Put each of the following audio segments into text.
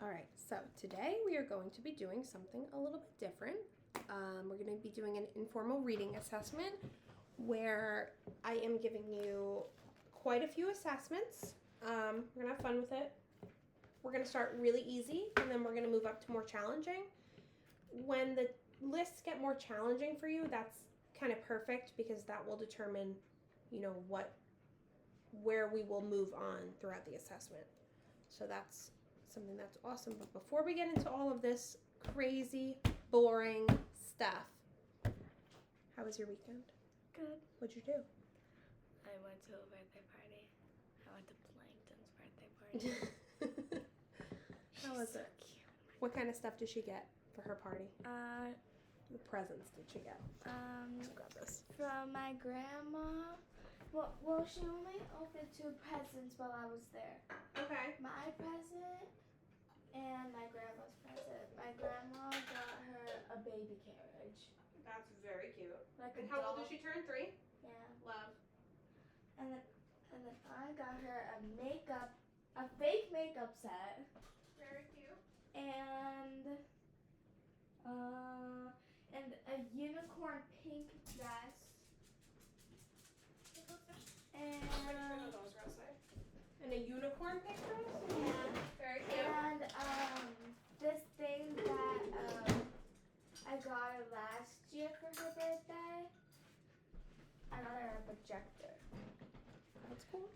All right, so today we are going to be doing something a little bit different. We're going to be doing an informal reading assessment where I am giving you quite a few assessments. We're going to have fun with it. We're going to start really easy, and then we're going to move up to more challenging. When the lists get more challenging for you, that's kind of perfect because that will determine, where we will move on throughout the assessment. So that's something that's awesome. But before we get into all of this crazy, boring stuff, how was your weekend? Good. What'd you do? I went to a birthday party. I went to Plankton's birthday party. How was it? So cute. What kind of stuff did she get for her party? What presents did she get? Let's grab this. From my grandma. Well, she only opened 2 presents while I was there. Okay. My present and my grandma's present. My grandma got her a baby carriage. That's very cute. Like And a how doll. old did she turn? 3? Yeah. Love. And then I got her a fake makeup set. Very cute. And a unicorn pink dress. And a unicorn pink dress? Yeah. Very cute. And this thing that I got her last year for her birthday. I got her a projector. That's cool.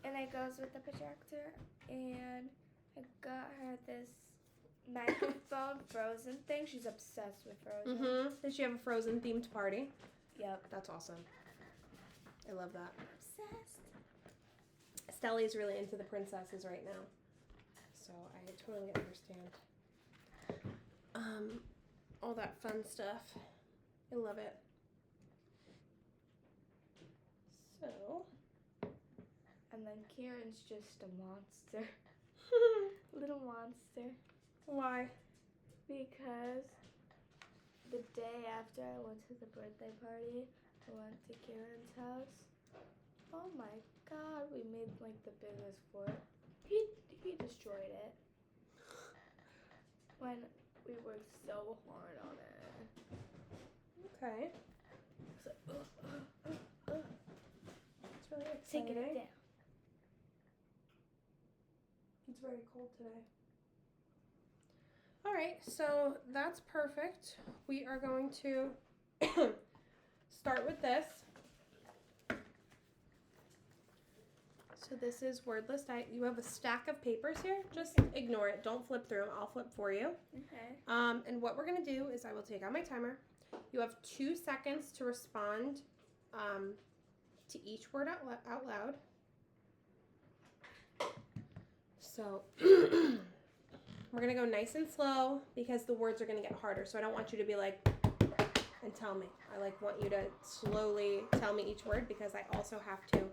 And it goes with the projector. And I got her this microphone Frozen thing. She's obsessed with Frozen. Mm-hmm. Did she have a Frozen themed party? Yep. That's awesome. I love that. Obsessed. Stelly's really into the princesses right now. So I totally understand. All that fun stuff. I love it. So. And then Kieran's just a monster. Little monster. Why? Because the day after I went to the birthday party, I went to Kieran's house. Oh my god, we made like the biggest fort. He destroyed it. When we worked so hard on it. Okay. So, It's really exciting. taking it down. It's very cold today. All right, so that's perfect. We are going to start with this. So this is word list. You have a stack of papers here. Just ignore it. Don't flip through them. I'll flip for you. Okay. And what we're going to do is I will take out my timer. You have 2 seconds to respond to each word out loud. So we're going to go nice and slow because the words are going to get harder. So I don't want you to be like, and tell me. I want you to slowly tell me each word because I also have to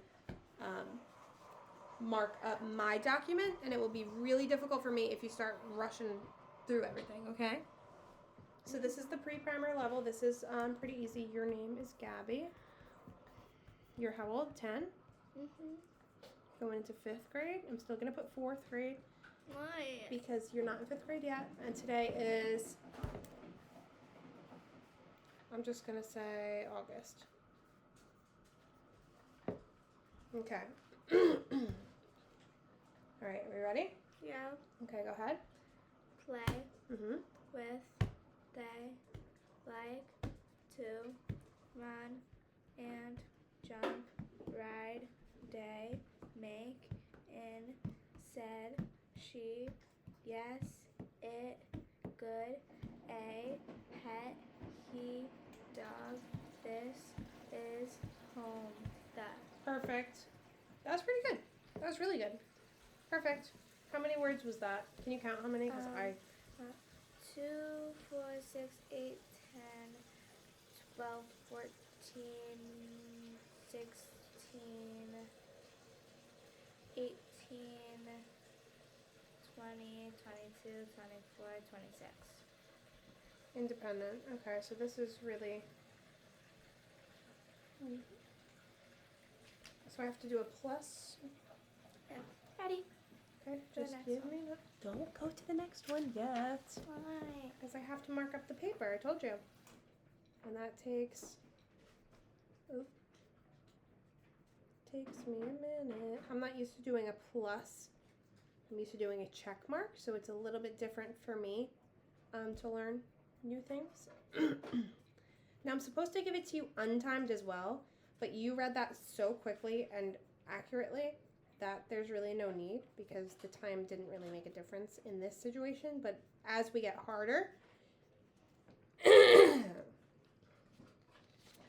mark up my document, and it will be really difficult for me if you start rushing through everything, okay? So this is the pre-primer level. This is pretty easy. Your name is Gabby. You're how old? 10? Mm-hmm. Going into 5th grade. I'm still going to put 4th grade Why? because you're not in 5th grade yet. And today is, I'm just going to say August. Okay. All right, are we ready? Yeah. Okay, go ahead. Play Mm-hmm. with, they, like, to, run, and jump, ride, day, make, in, said, she, yes, it, good, a, pet, he, dog, this is home, that. Perfect. That was pretty good. That was really good. Perfect. How many words was that? Can you count how many? Because 2, 4, 6, 8, 10, 12, 14, 16, 18, 20, 22, 24, 26. Independent. Okay, so this is really... So I have to do a plus. Yeah. Ready? Okay, Go just next. Give me that. Don't go to the next one yet. Why? Because I have to mark up the paper. I told you. And that takes me a minute. I'm not used to doing a plus. I'm used to doing a check mark, so it's a little bit different for me to learn new things. Now I'm supposed to give it to you untimed as well, but you read that so quickly and accurately that there's really no need because the time didn't really make a difference in this situation. But as we get harder, it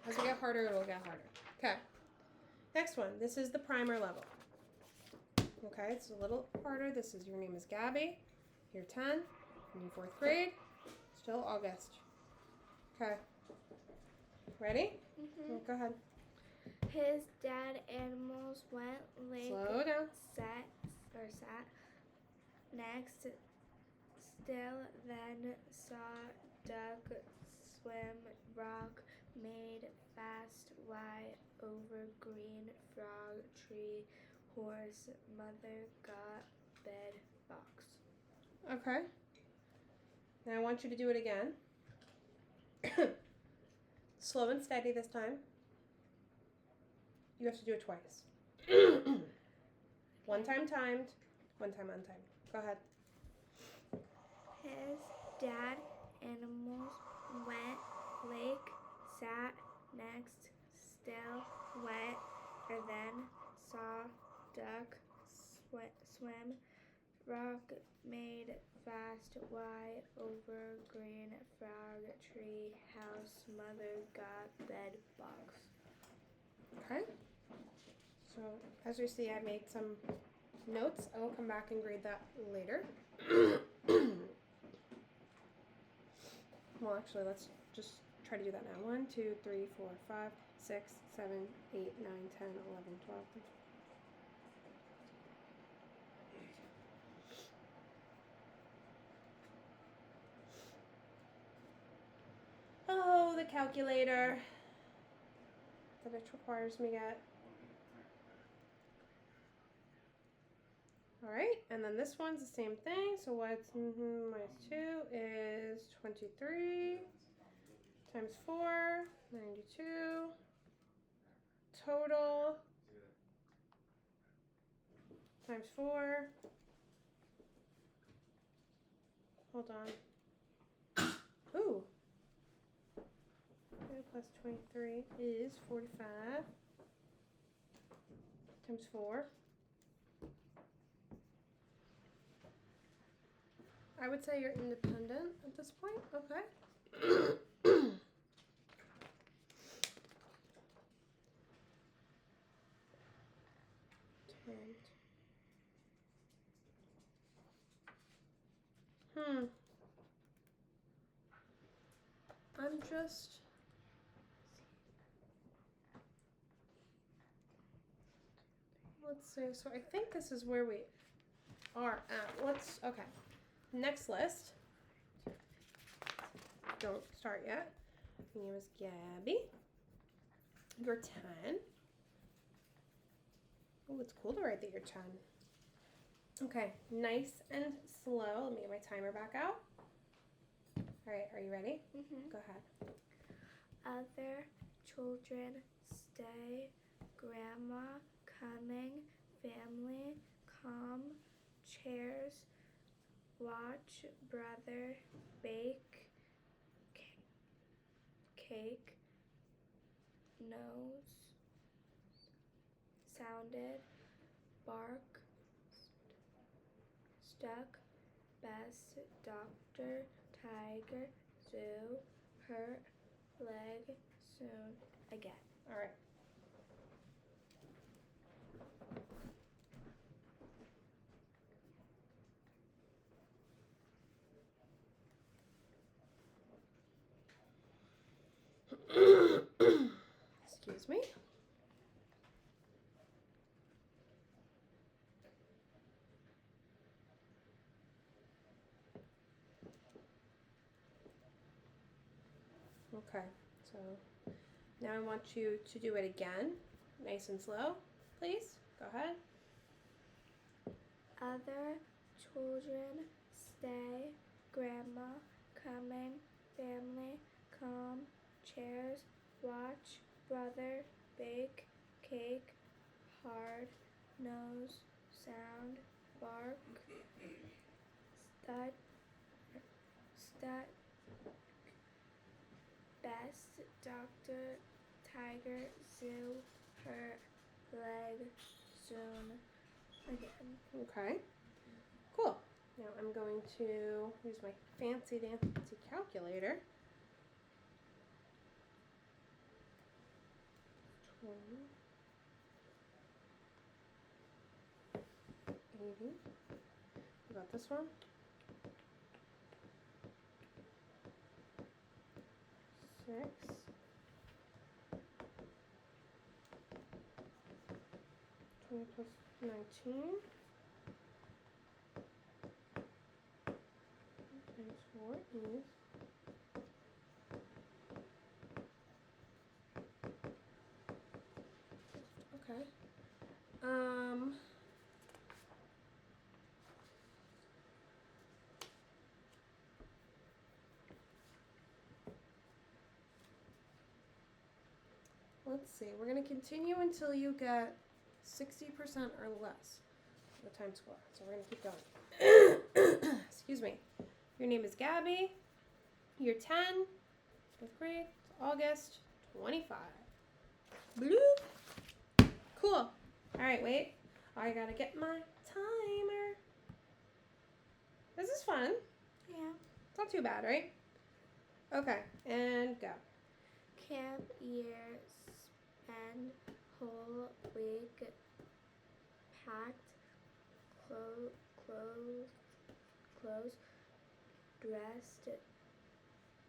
will get harder. Okay. Next one. This is the primer level. Okay, it's a little harder. This is, your name is Gabby. You're 10. You're in 4th grade. Still August. Okay. Ready? Mm-hmm. Go ahead. His dad animals went lake. Slow down. Sat next still, then saw duck swim, rock made fast, wide over green, frog tree, horse, mother got bed, box. Okay. Now I want you to do it again. Slow and steady this time. You have to do it twice. One time timed, one time untimed. Go ahead. His dad animals went lake, sat next still, went, or then saw duck swim, rock made fast, wide over green, frog tree, house, mother got bed, box. Okay. So as you see, I made some notes. I will come back and grade that later. Well, actually, let's just try to do that now. 1, 2, 3, 4, 5, 6, 7, 8, 9, 10, 11, 12, 13. Oh, the calculator that it requires me to get. All right, and then this one's the same thing. So what's minus 2 is 23 times 4, 92. Total times 4. Hold on. Ooh. 2 plus 23 is 45 times 4. I would say you're independent at this point. Okay. I'm just... Let's see. So I think this is where we are at. Okay. Next list. Don't start yet. Your name is Gabby. You're 10. Oh, it's cool to write that you're 10. Okay, nice and slow. Let me get my timer back out. All right, are you ready? Mm-hmm. Go ahead. Other children stay, grandma coming, family come, chairs, watch, brother, bake, cake, nose, sounded, bark, stuck, best, doctor, tiger, zoo, hurt, leg, soon, again. All right. Excuse me. Okay, so now I want you to do it again, nice and slow, please. Go ahead. Other children, stay, grandma, coming, family, come, chairs, watch, brother, bake, cake, hard, nose, sound, bark, stud, stud, best, doctor, tiger, zoo, her, leg, soon, again. Okay. Cool. Now I'm going to use my fancy dancy calculator. 20, 80. How about this one? 6. 20 plus 19. Times 4 is okay. Let's see. We're going to continue until you get 60% or less of the time score. So we're going to keep going. Excuse me. Your name is Gabby. You're 10. 5th grade. August 25. Bloop. Cool. All right, wait. I got to get my timer. This is fun. Yeah. It's not too bad, right? Okay, and go. Camp year, spend whole week, packed, clothes, dressed,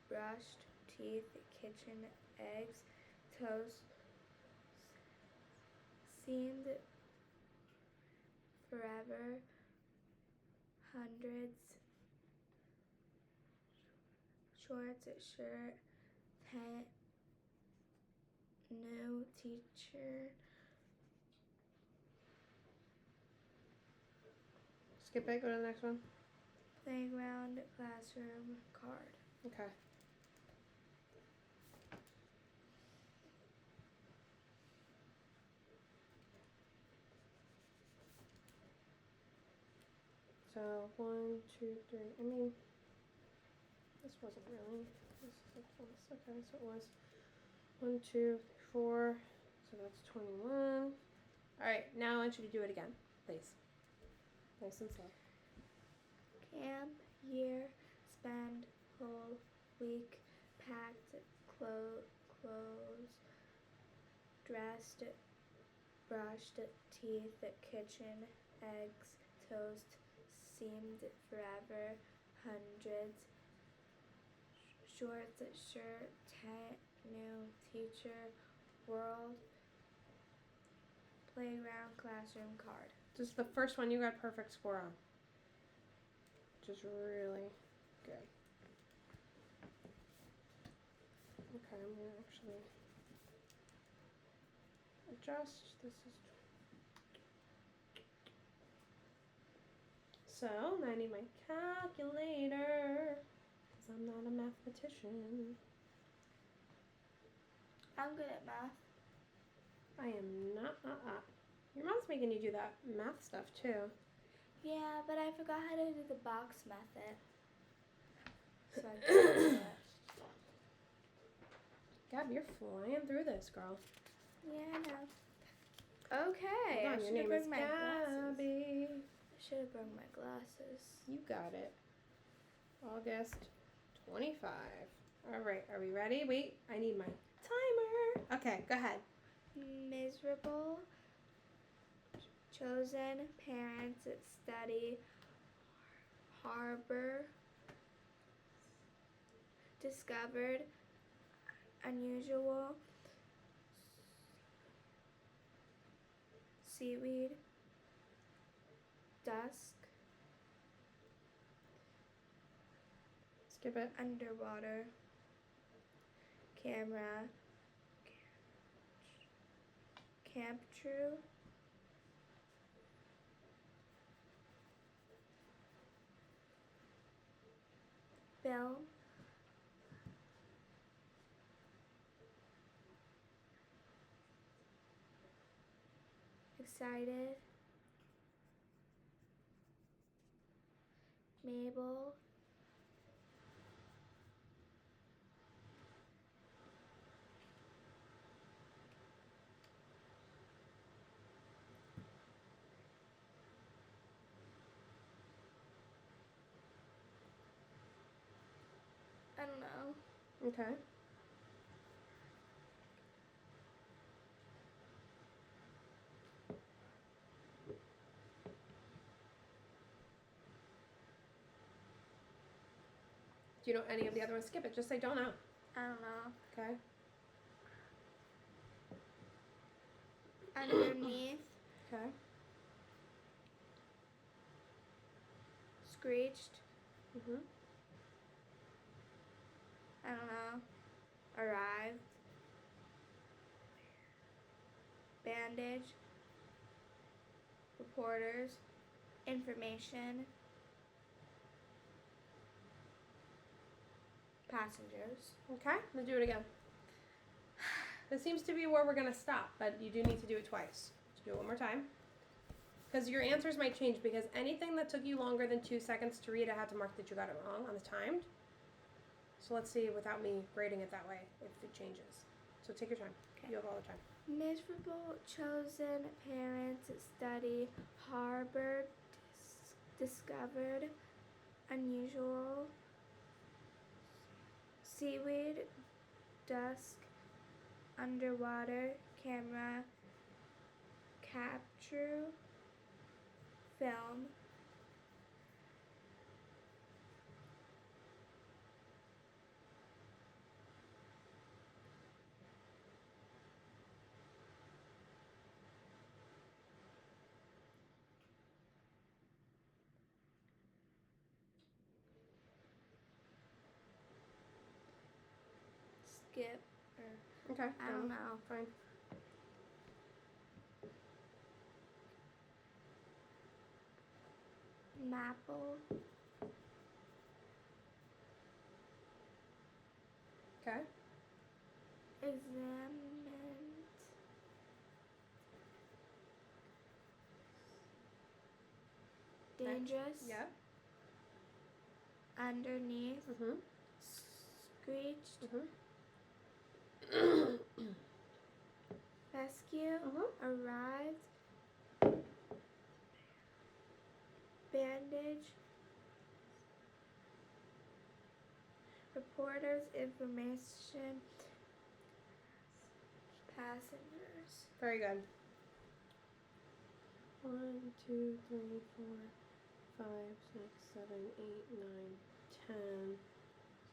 brushed, teeth, kitchen, eggs, toast, seemed, forever, hundreds, shorts, shirt, pant, new teacher, Skip it, go to the next one. playground, classroom, card. Okay. So 1, 2, 3. I mean, this wasn't really. This is like plus. Okay, so it was 1, 2, 3, 4. So that's 21. All right, now I want you to do it again, please. Nice and slow. Camp year, spend whole week, packed, clothes, dressed, brushed, teeth, kitchen, eggs, toast, seemed, forever, hundreds, shorts, shirt, tent, new teacher, world, playground, classroom, card. Just the first one you got perfect score on. Just really good. Okay, I'm going to actually adjust. This is so now I need my calculator because I'm not a mathematician. I'm good at math. I am not. Your mom's making you do that math stuff too. Yeah, but I forgot how to do the box method. So I can't do it. Gab, you're flying through this, girl. Yeah, I know. Okay. Hold on, your name is my glasses. Gabby. I should have brought my glasses. You got it. August 25. All right, are we ready? Wait, I need my timer. Okay, go ahead. Miserable, chosen, parents, study, harbor, discovered, unusual, seaweed, dusk, Skip it. underwater, camera, camp true, film, excited, Mabel, I don't know. Okay. Do you know any of the other ones? Skip it. Just say don't know. I don't know. Okay. Underneath, Okay. screeched, Mhm. I don't know. Arrived, bandage, reporters, information, passengers. Okay. Let's do it again. This seems to be where we're gonna stop, but you do need to do it twice. Let's do it one more time. Because your answers might change, because anything that took you longer than 2 seconds to read, I had to mark that you got it wrong on the timed. So let's see, without me grading it that way, if it changes. So take your time. Okay. You have all the time. Miserable, chosen, parents, study, harbored, discovered, unusual, seaweed, dusk, underwater, camera, capture, film, skip, or Okay. I don't know. Fine. Maple, Okay. examined, dangerous, Yeah. underneath, Mhm. screeched, Mhm. rescue, Mhm. arrived, bandage, reporters, information, passengers. Very good. 1, 2, 3, 4, 5, 6, 7, 8, 9, 10.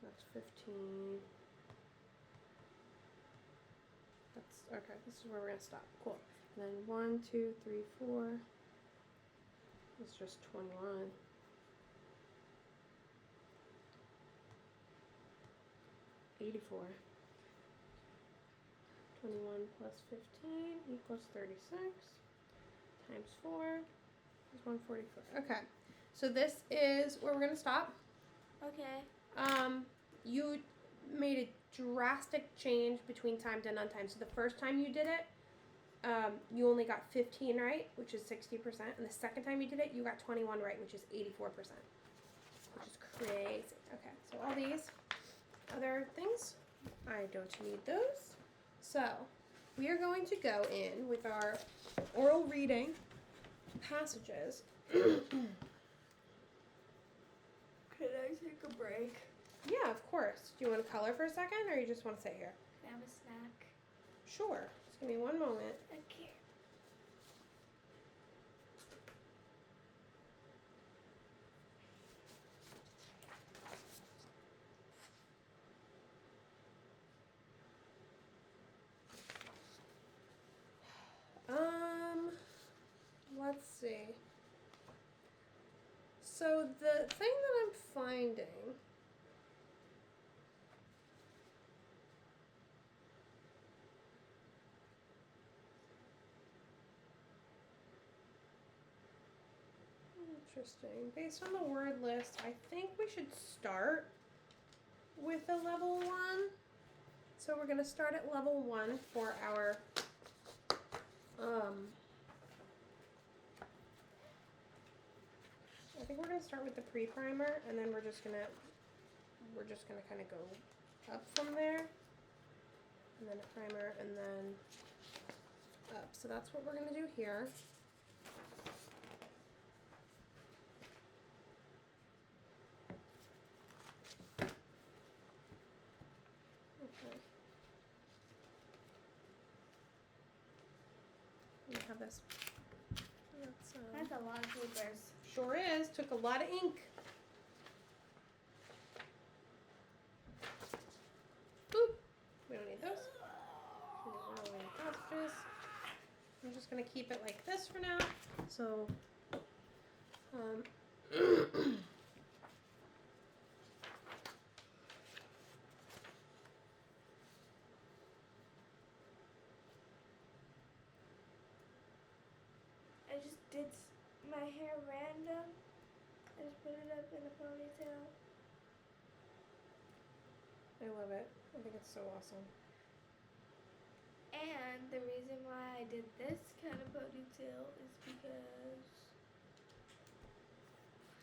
So that's 15. That's okay. This is where we're gonna stop. Cool. And then 1, 2, 3, 4. It's just 21. 84. 21 plus 15 equals 36. Times 4 is 144. Okay. So this is where we're gonna stop. Okay. You made a drastic change between timed and untimed. So the first time you did it, you only got 15 right, which is 60%. And the second time you did it, you got 21 right, which is 84%. Which is crazy. Okay, so all these other things, I don't need those. So we are going to go in with our oral reading passages. Could I take a break? Yeah, of course. Do you want to color for a second, or you just want to sit here? Can I have a snack? Sure. Just give me one moment. Okay. Let's see. So the thing that I'm finding interesting. Based on the word list, I think we should start with a level 1. So we're going to start at level 1 for our I think we're going to start with the pre-primer, and then we're just going to kind of go up from there, and then a primer, and then up. So that's what we're going to do here. Okay. We have this. That's a lot of papers. Sure is. Took a lot of ink. Boop. We don't need those. I'm just going to keep it like this for now. So, I just did my hair random. I just put it up in a ponytail. I love it. I think it's so awesome. And the reason why I did this kind of ponytail is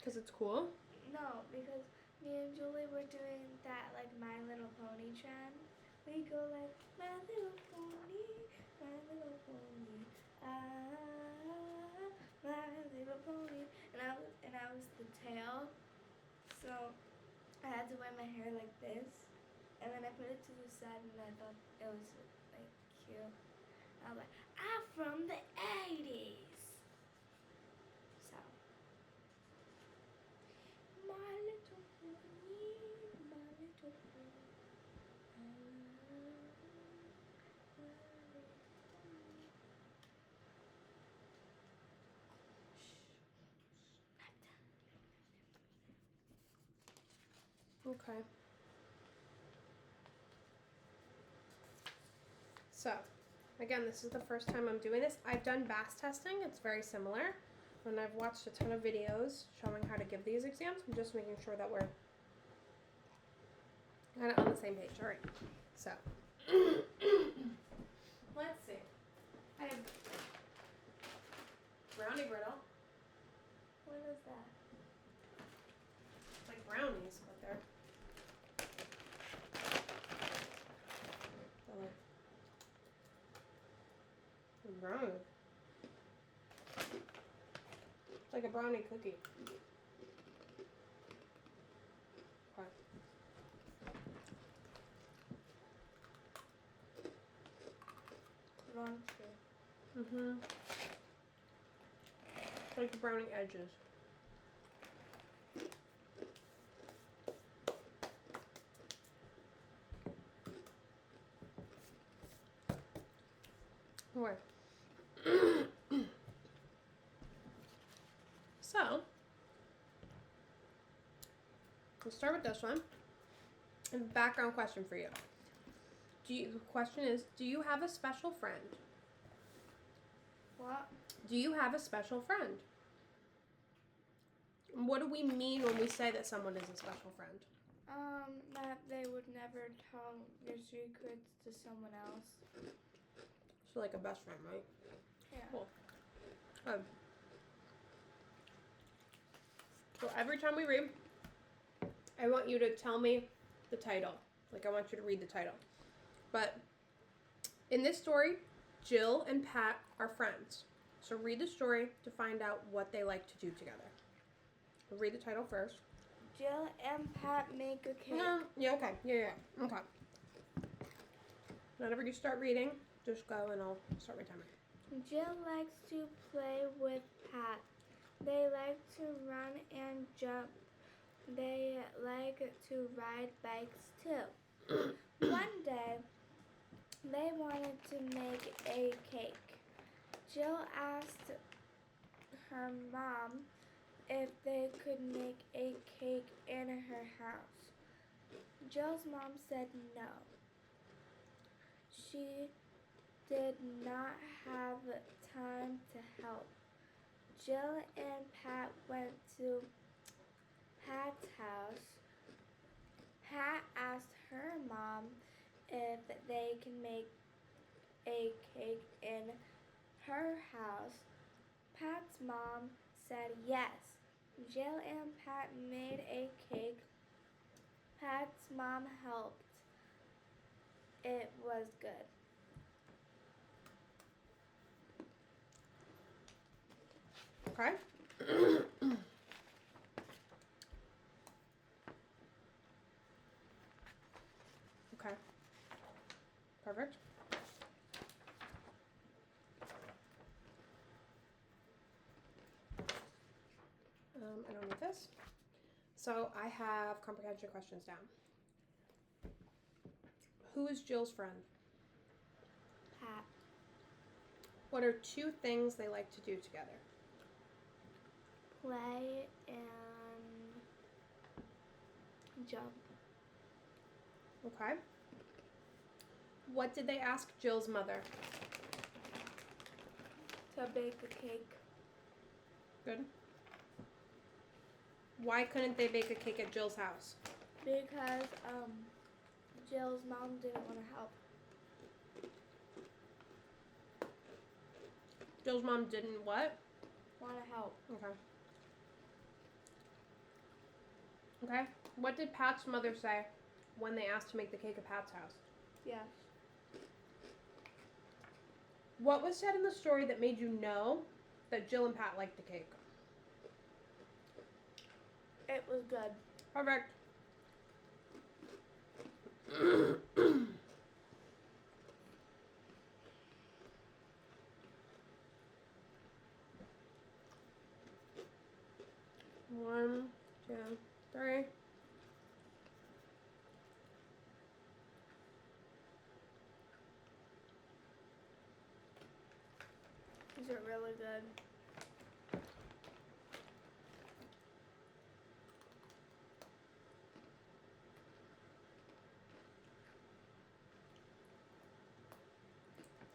Because it's cool? No, because me and Julie were doing that like My Little Pony trend. We go like, My Little Pony, My Little Pony, ah, My Little Pony. And I was the tail. So I had to wear my hair like this. And then I put it to the side and I thought it was like cute. I was like, I'm from the 80s. So, my little pony, my little pony. Okay. So, again, this is the first time I'm doing this. I've done BAS testing. It's very similar. And I've watched a ton of videos showing how to give these exams. I'm just making sure that we're kind of on the same page. All right. So, let's see. I have brownie brittle. What is that? It's like brownies, but they're brownie. It's like a brownie cookie. Okay. Crunchy. Like the brownie edges. Okay. So, we'll start with this one. And background question for you. The question is, do you have a special friend? What? Do you have a special friend? What do we mean when we say that someone is a special friend? That they would never tell their secrets to someone else. So like a best friend, right? Yeah. Cool. So every time we read, I want you to tell me the title. Like I want you to read the title. But in this story, Jill and Pat are friends. So read the story to find out what they like to do together. We'll read the title first. Jill and Pat make a cake. No, yeah, okay. Yeah. Okay. Whenever you start reading, just go and I'll start my timer. Jill likes to play with Pat. They like to run and jump. They like to ride bikes too. One day, they wanted to make a cake. Jill asked her mom if they could make a cake in her house. Jill's mom said no. She did not have time to help. Jill and Pat went to Pat's house. Pat asked her mom if they can make a cake in her house. Pat's mom said yes. Jill and Pat made a cake. Pat's mom helped. It was good. Okay. Okay. Perfect. I don't need this. So I have comprehension questions down. Who is Jill's friend? Pat. What are 2 things they like to do together? Play and jump. Okay. What did they ask Jill's mother? To bake a cake. Good. Why couldn't they bake a cake at Jill's house? Because Jill's mom didn't want to help. Jill's mom didn't what? Want to help. Okay. Okay. What did Pat's mother say when they asked to make the cake at Pat's house? Yes. What was said in the story that made you know that Jill and Pat liked the cake? It was good. Perfect. One, 2, 3. These are really good.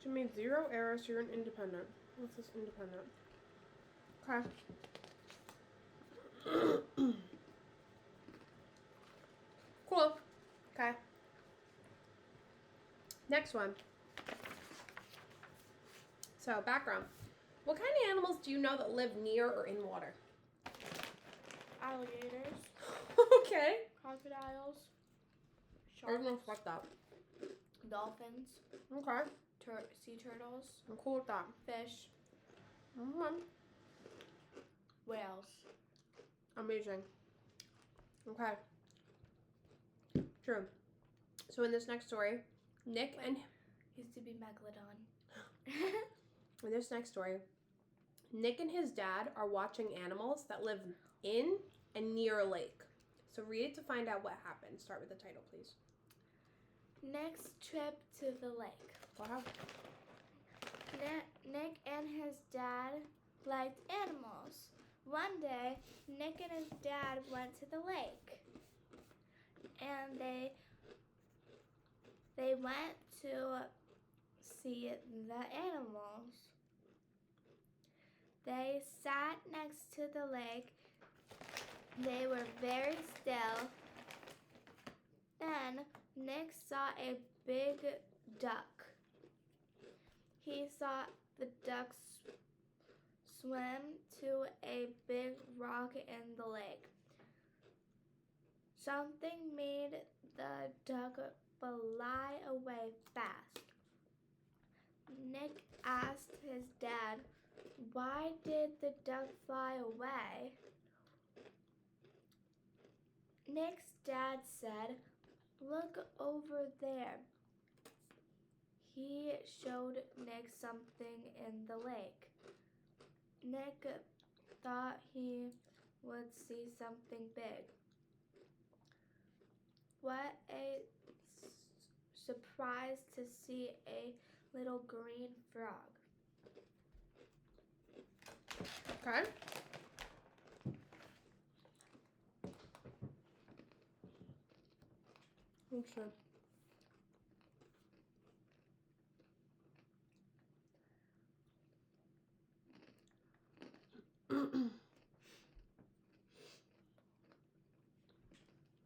You made 0 errors, so you're an independent. What's this independent? Okay. Cool. Okay. Next one. So, background. What kind of animals do you know that live near or in water? Alligators. Okay. Crocodiles. I Sharks. didn't expect that. Dolphins. Okay. Sea turtles. I'm cool with that. Fish. Mm-hmm. Whales. Amazing. Okay. True. So in this next story, Nick and Used to be Megalodon. in this next story, Nick and his dad are watching animals that live in and near a lake. So read it to find out what happened. Start with the title, please. Next trip to the lake. Wow. Nick and his dad liked animals. One day, Nick and his dad went to the lake. And they went to see the animals. They sat next to the lake. They were very still. Then Nick saw a big duck. He saw the duck swim to a big rock in the lake. Something made the duck fly away fast. Nick asked his dad, "Why did the duck fly away?" Nick's dad said, "Look over there." He showed Nick something in the lake. Nick thought he would see something big. What a surprise to see a little green frog. Okay. Okay.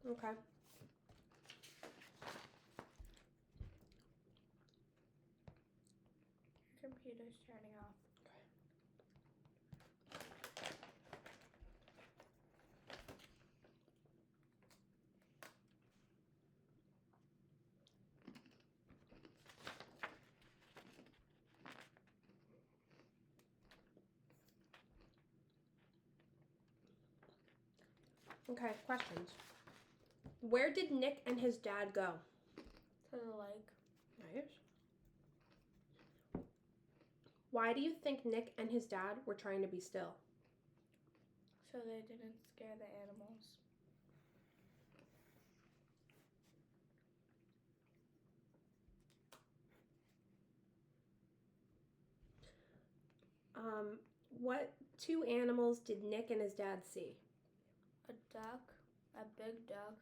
Okay. computer's turning off. Okay, questions. Where did Nick and his dad go? To the lake. Nice. Why do you think Nick and his dad were trying to be still? So they didn't scare the animals. What two animals did Nick and his dad see? A duck, a big duck,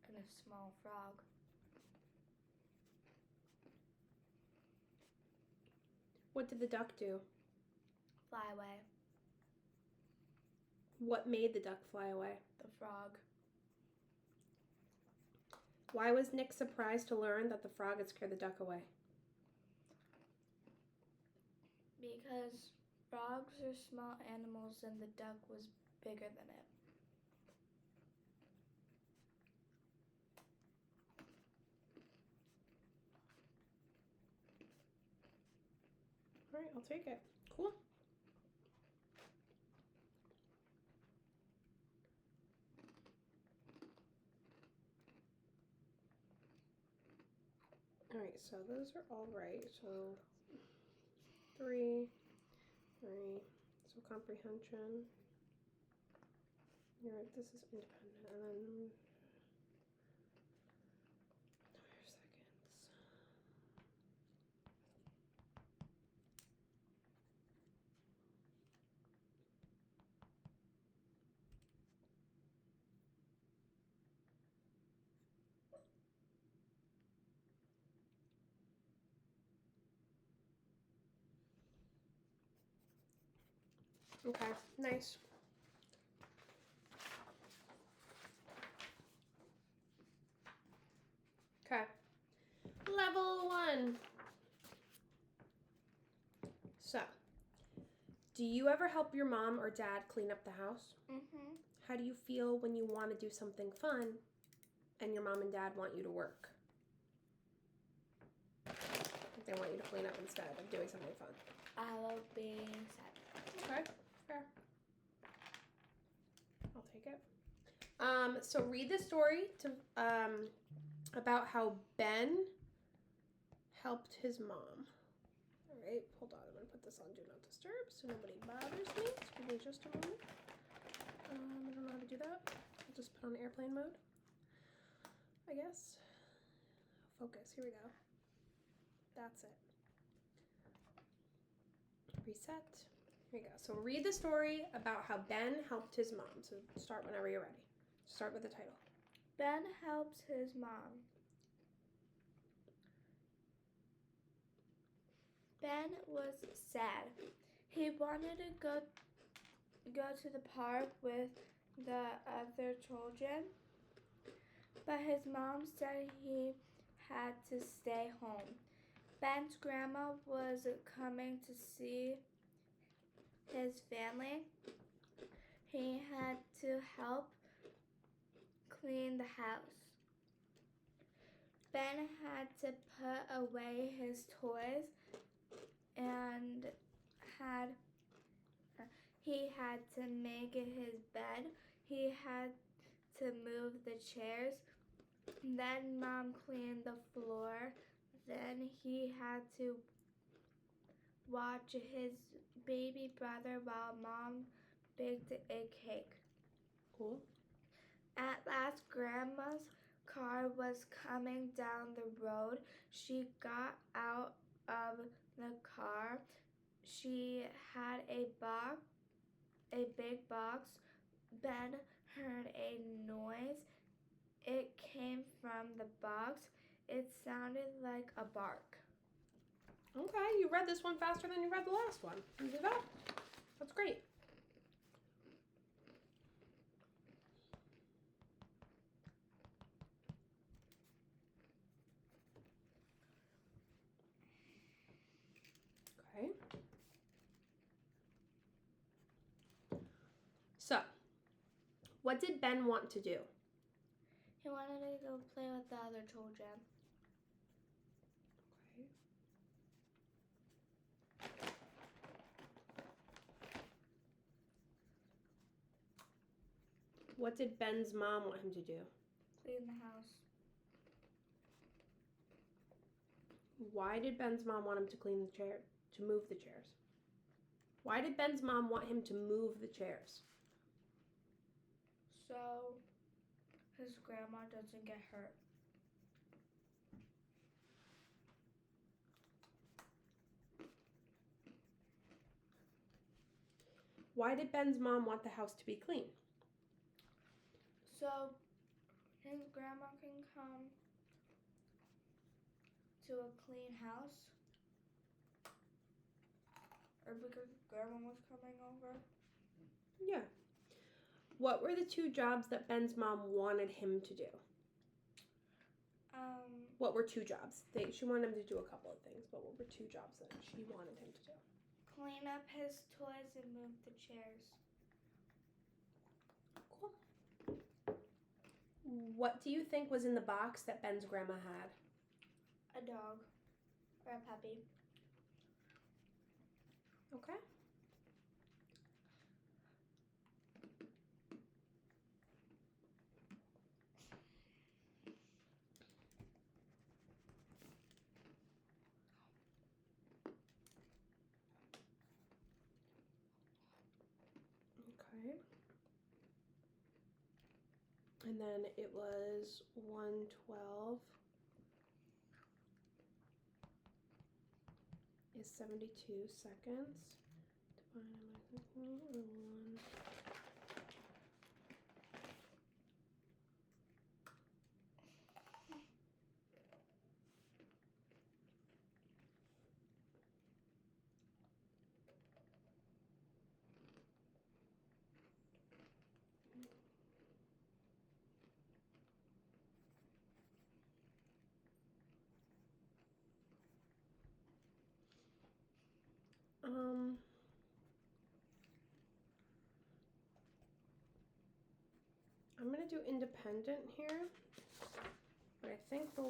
and a small frog. What did the duck do? Fly away. What made the duck fly away? The frog. Why was Nick surprised to learn that the frog had scared the duck away? Because frogs are small animals and the duck was bigger than it. All right, I'll take it. Cool. All right, so those are all right. So 3. So comprehension. You're right, this is independent. And then seconds. Okay, nice. Okay. Level 1. So, do you ever help your mom or dad clean up the house? Mm-hmm. How do you feel when you want to do something fun and your mom and dad want you to work? They want you to clean up instead of doing something fun. I love being sad. Okay, fair. I'll take it. So read the story to about how Ben helped his mom. All right, hold on. I'm gonna put this on Do Not Disturb so nobody bothers me. So give me just a moment. I don't know how to do that. I'll just put on airplane mode, I guess. Focus. Here we go. That's it. Reset. Here we go. So read the story about how Ben helped his mom. So start whenever you're ready. Start with the title. Ben helps his mom. Ben was sad. He wanted to go to the park with the other children, but his mom said he had to stay home. Ben's grandma was coming to see his family. He had to help clean the house. Ben had to put away his toys and he had to make his bed. He had to move the chairs. Then Mom cleaned the floor. Then he had to watch his baby brother while Mom baked a cake. Cool. At last, Grandma's car was coming down the road. She got out of the car. She had a big box. Ben heard a noise. It came from the box. It sounded like a bark. Okay, you read this one faster than you read the last one. Can you do that? That's great. Okay. What did Ben want to do? He wanted to go play with the other children. Okay. What did Ben's mom want him to do? Clean the house. Why did Ben's mom want him to clean the chair, to move the chairs? Why did Ben's mom want him to move the chairs? So his grandma doesn't get hurt. Why did Ben's mom want the house to be clean? So his grandma can come to a clean house. Or because grandma was coming over. Yeah. What were the 2 jobs that Ben's mom wanted him to do? What were 2 jobs? She wanted him to do a couple of things, but what were 2 jobs that she wanted him to do? Clean up his toys and move the chairs. Cool. What do you think was in the box that Ben's grandma had? A dog or a puppy. Okay. Okay. And then it was 112 is 72 seconds. Divided by 1. I'm gonna do independent here, but I think the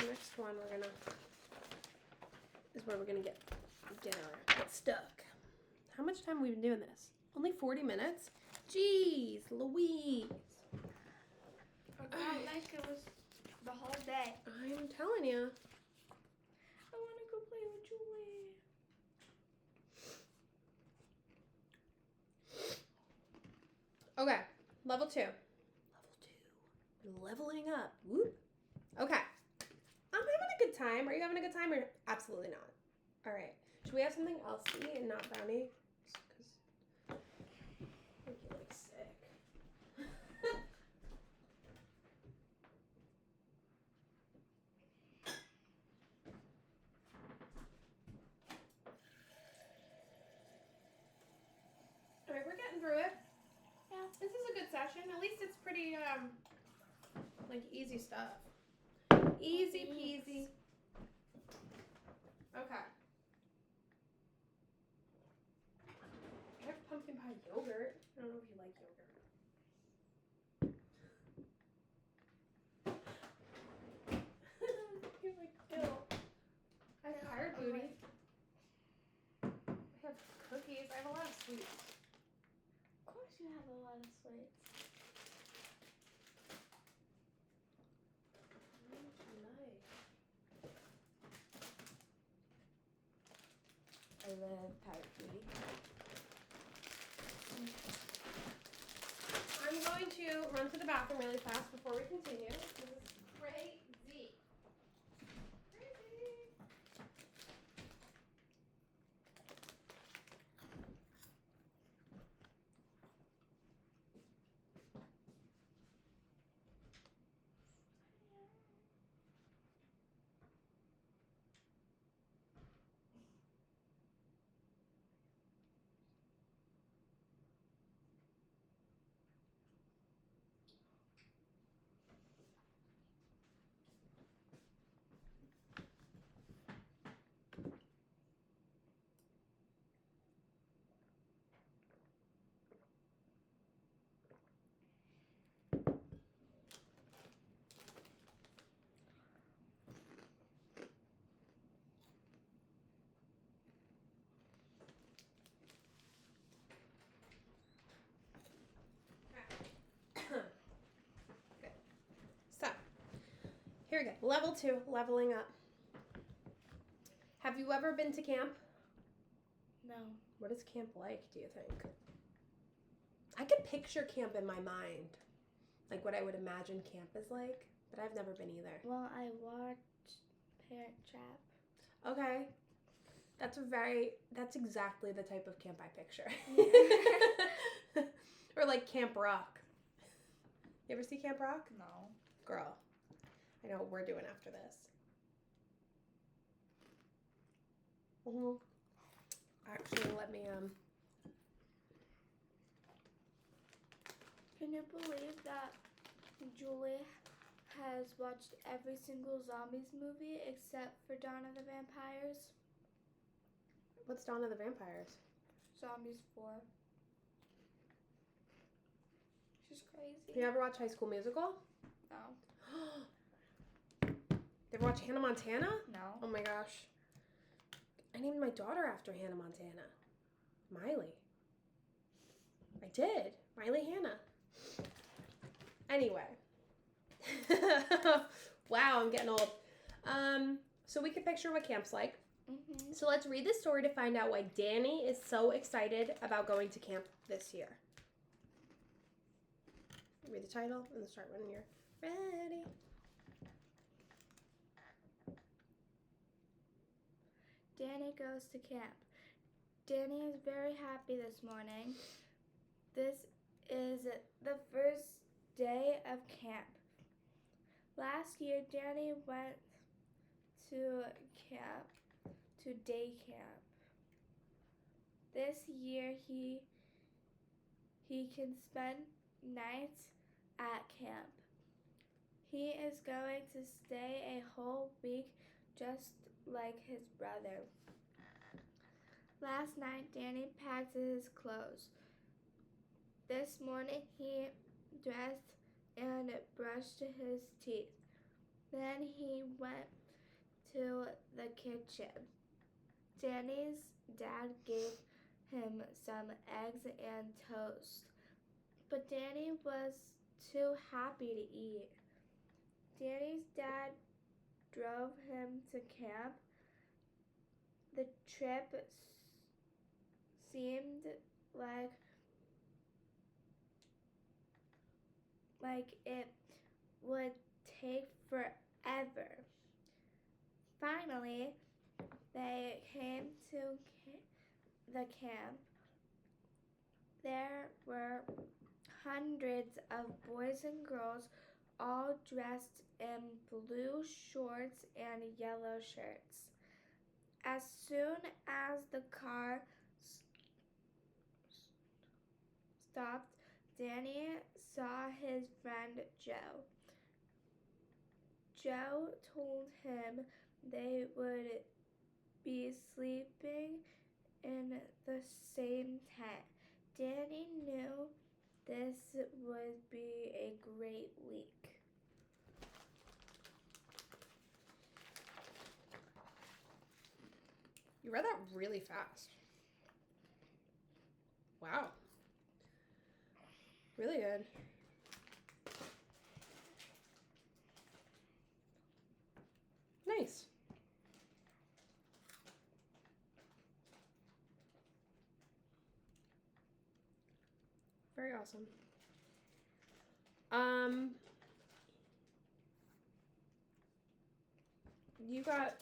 next one is where we're gonna get stuck. How much time have we been doing this? Only 40 minutes? Jeez, Louise. Forgot like it was the whole day. I'm telling you. I want to go play with Julie. Okay, level 2. We're leveling up. Whoop. Okay. I'm having a good time. Are you having a good time or absolutely not? All right. Should we have something else to eat and not brownie? Just because I think you look sick. All right, we're getting through it. Yeah. This is a good session. At least it's pretty, like easy stuff. Easy peasy. Okay. I have pumpkin pie yogurt. I don't know if you like yogurt. You're like, ew. I have tired booty. I have cookies. I have a lot of sweets. Of course you have a lot of sweets. I love tired booty. I'm going to run to the bathroom really fast before we continue. This is crazy. Crazy. Very good. Level 2, leveling up. Have you ever been to camp? No. What is camp like, do you think? I could picture camp in my mind. Like what I would imagine camp is like, but I've never been either. Well, I watched Parent Trap. Okay. That's exactly the type of camp I picture. Yeah. Or like Camp Rock. You ever see Camp Rock? No. Girl, I know what we're doing after this. Actually, let me, Can you believe that Julie has watched every single zombies movie except for Dawn of the Vampires? What's Dawn of the Vampires? Zombies 4. She's crazy. You ever watch High School Musical? No. You ever watch Hannah Montana? No. Oh my gosh. I named my daughter after Hannah Montana. Miley. I did. Miley Hannah. Anyway. Wow, I'm getting old. So we can picture what camp's like. Mm-hmm. So let's read the story to find out why Danny is so excited about going to camp this year. Read the title and start when you're ready. Danny goes to camp. Danny is very happy this morning. This is the first day of camp. Last year, Danny went to day camp. This year, he can spend nights at camp. He is going to stay a whole week just like his brother. Last night, Danny packed his clothes. This morning, he dressed and brushed his teeth. Then he went to the kitchen. Danny's dad gave him some eggs and toast, but Danny was too happy to eat. Danny's dad drove him to camp. The trip seemed like it would take forever. Finally, they came to the camp. There were hundreds of boys and girls all dressed in blue shorts and yellow shirts. As soon as the car stopped, Danny saw his friend Joe. Joe told him they would be sleeping in the same tent. Danny knew this would be a great week. You read that really fast. Wow. Really good. Nice. Very awesome. You got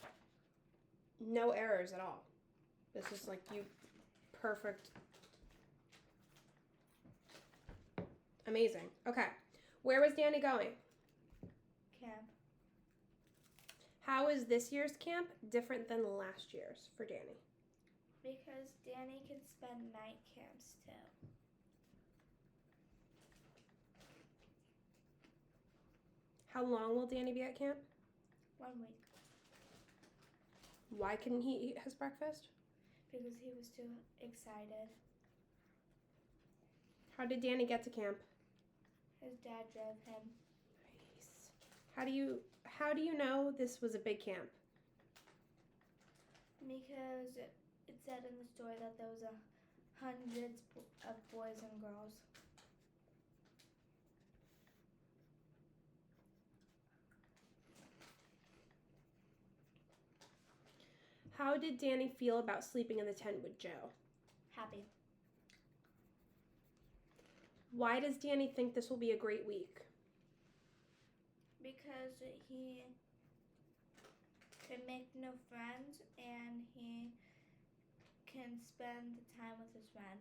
no errors at all. This is like you perfect. Amazing. Okay. Where was Danny going? Camp. How is this year's camp different than last year's for Danny? Because Danny can spend night camps too. How long will Danny be at camp? 1 week. Why couldn't he eat his breakfast? Because he was too excited. How did Danny get to camp? His dad drove him. Nice. How do you know this was a big camp? Because it said in the story that there was hundreds of boys and girls. How did Danny feel about sleeping in the tent with Joe? Happy. Why does Danny think this will be a great week? Because he can make new friends and he can spend time with his friend.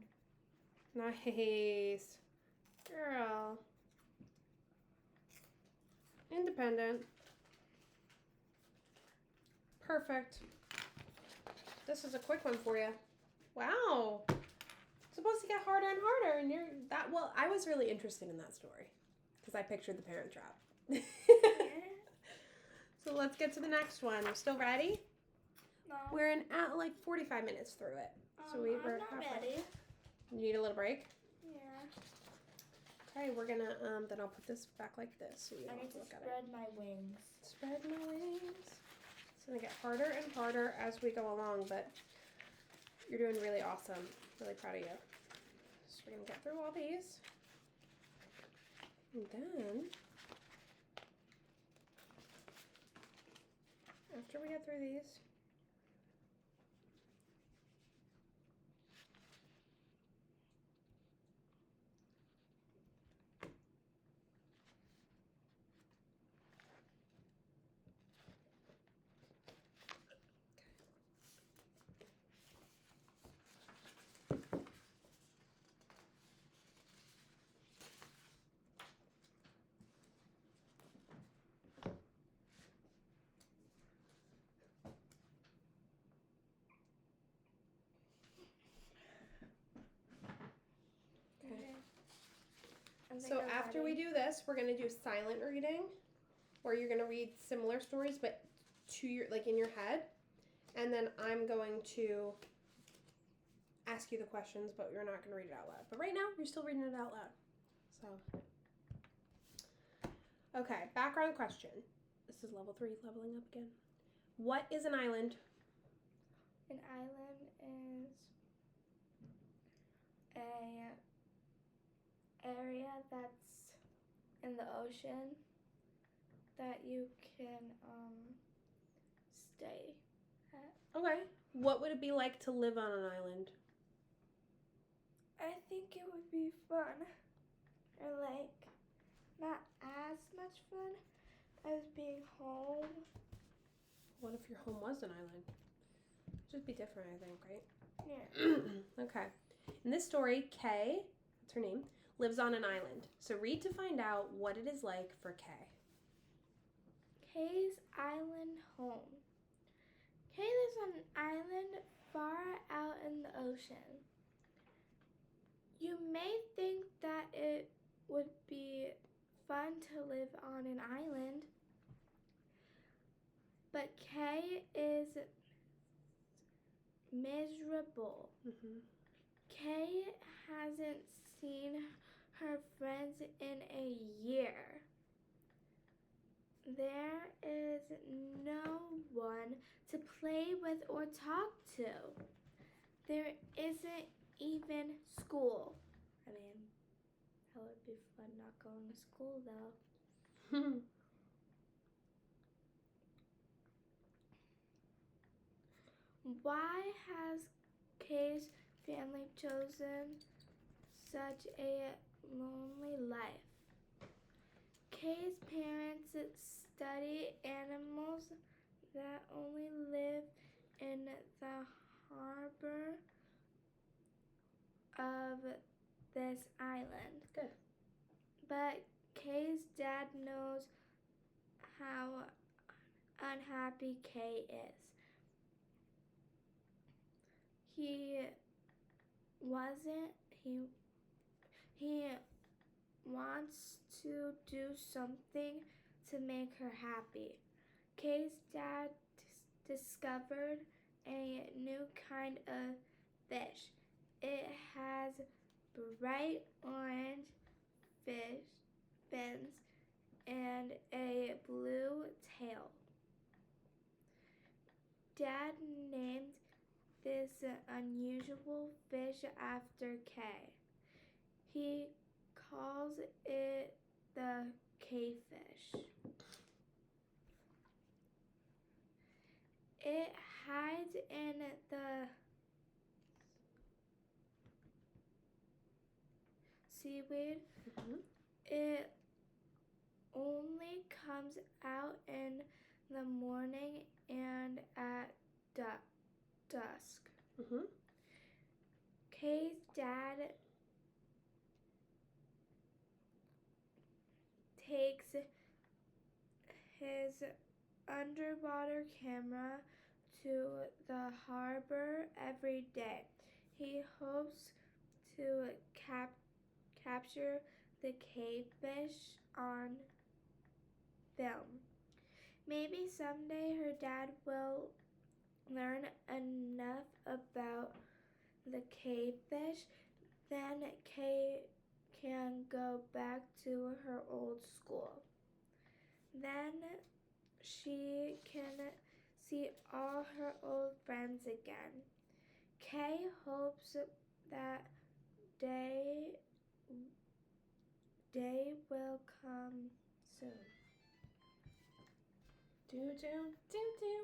Nice. Girl. Independent. Perfect. This is a quick one for you. Wow. It's supposed to get harder and harder, and well, I was really interested in that story because I pictured the Parent Trap. So let's get to the next one. We're still ready? No. We're in at like 45 minutes through it. So we're I'm not halfway. ready. You need a little break? Yeah. Okay, we're gonna then I'll put this back like this so you don't I have need to to look at it. spread my wings. Spread my wings. It's gonna get harder and harder as we go along, but you're doing really awesome. Really proud of you. So we're gonna get through all these. And then after we get through these, so after we do this, we're gonna do silent reading, where you're gonna read similar stories, but to your in your head, and then I'm going to ask you the questions, but you're not gonna read it out loud. But right now, you're still reading it out loud. So, okay, background question. This is level 3, leveling up again. What is an island? An island is a area that's in the ocean that you can stay at. Okay. What would it be like to live on an island? I think it would be fun, or like not as much fun as being home. What if your home was an island? It'd just be different, I think, right? Yeah. Okay. In this story, Kay, that's her name, lives on an island. So read to find out what it is like for Kay. Kay's island home. Kay lives on an island far out in the ocean. You may think that it would be fun to live on an island, but Kay is miserable. Mm-hmm. Kay hasn't seen her friends in a year. There is no one to play with or talk to. There isn't even school. I mean, that would be fun not going to school though. Why has Kay's family chosen such a lonely life? Kay's parents study animals that only live in the harbor of this island. Good. But Kay's dad knows how unhappy Kay is. He wants to do something to make her happy. Kay's dad discovered a new kind of fish. It has bright orange fins and a blue tail. Dad named this unusual fish after Kay. He calls it the Kayfish. It hides finds in the seaweed, it only comes out in the morning and at dusk. Kay's dad takes his underwater camera to the harbor every day. He hopes to capture the cavefish on film. Maybe someday her dad will learn enough about the cavefish, then Kay can go back to her old school. Then she can see all her old friends again. Kay hopes that day will come soon. Do do do do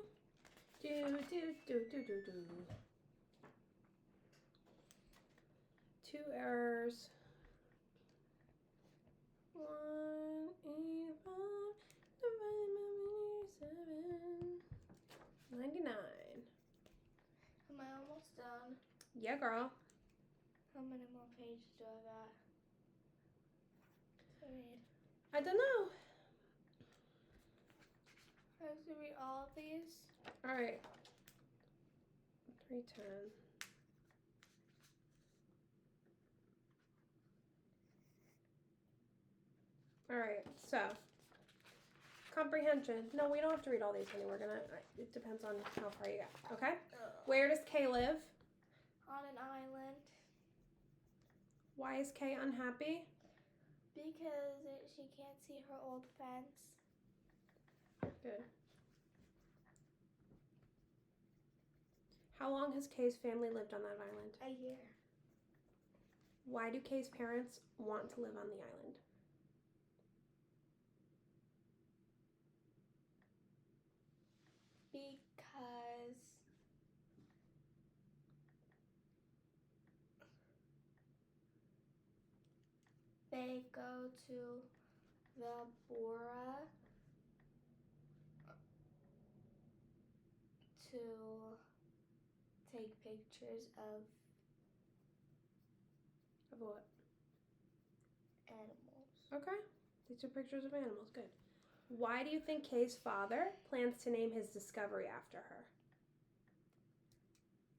do do do do do do. 2 errors. 1 8 5 99. Am I almost done? Yeah, girl. How many more pages do I got to read? I don't know. I have to read all of these? All right. 310. All right, so comprehension. No, we don't have to read all these, honey. It depends on how far you got, okay? Where does Kay live? On an island. Why is Kay unhappy? Because she can't see her old friends. Good. How long has Kay's family lived on that island? A year. Why do Kay's parents want to live on the island? Because they go to the Bora to take pictures of what? animals. Okay. These are pictures of animals. Good. Why do you think Kay's father plans to name his discovery after her?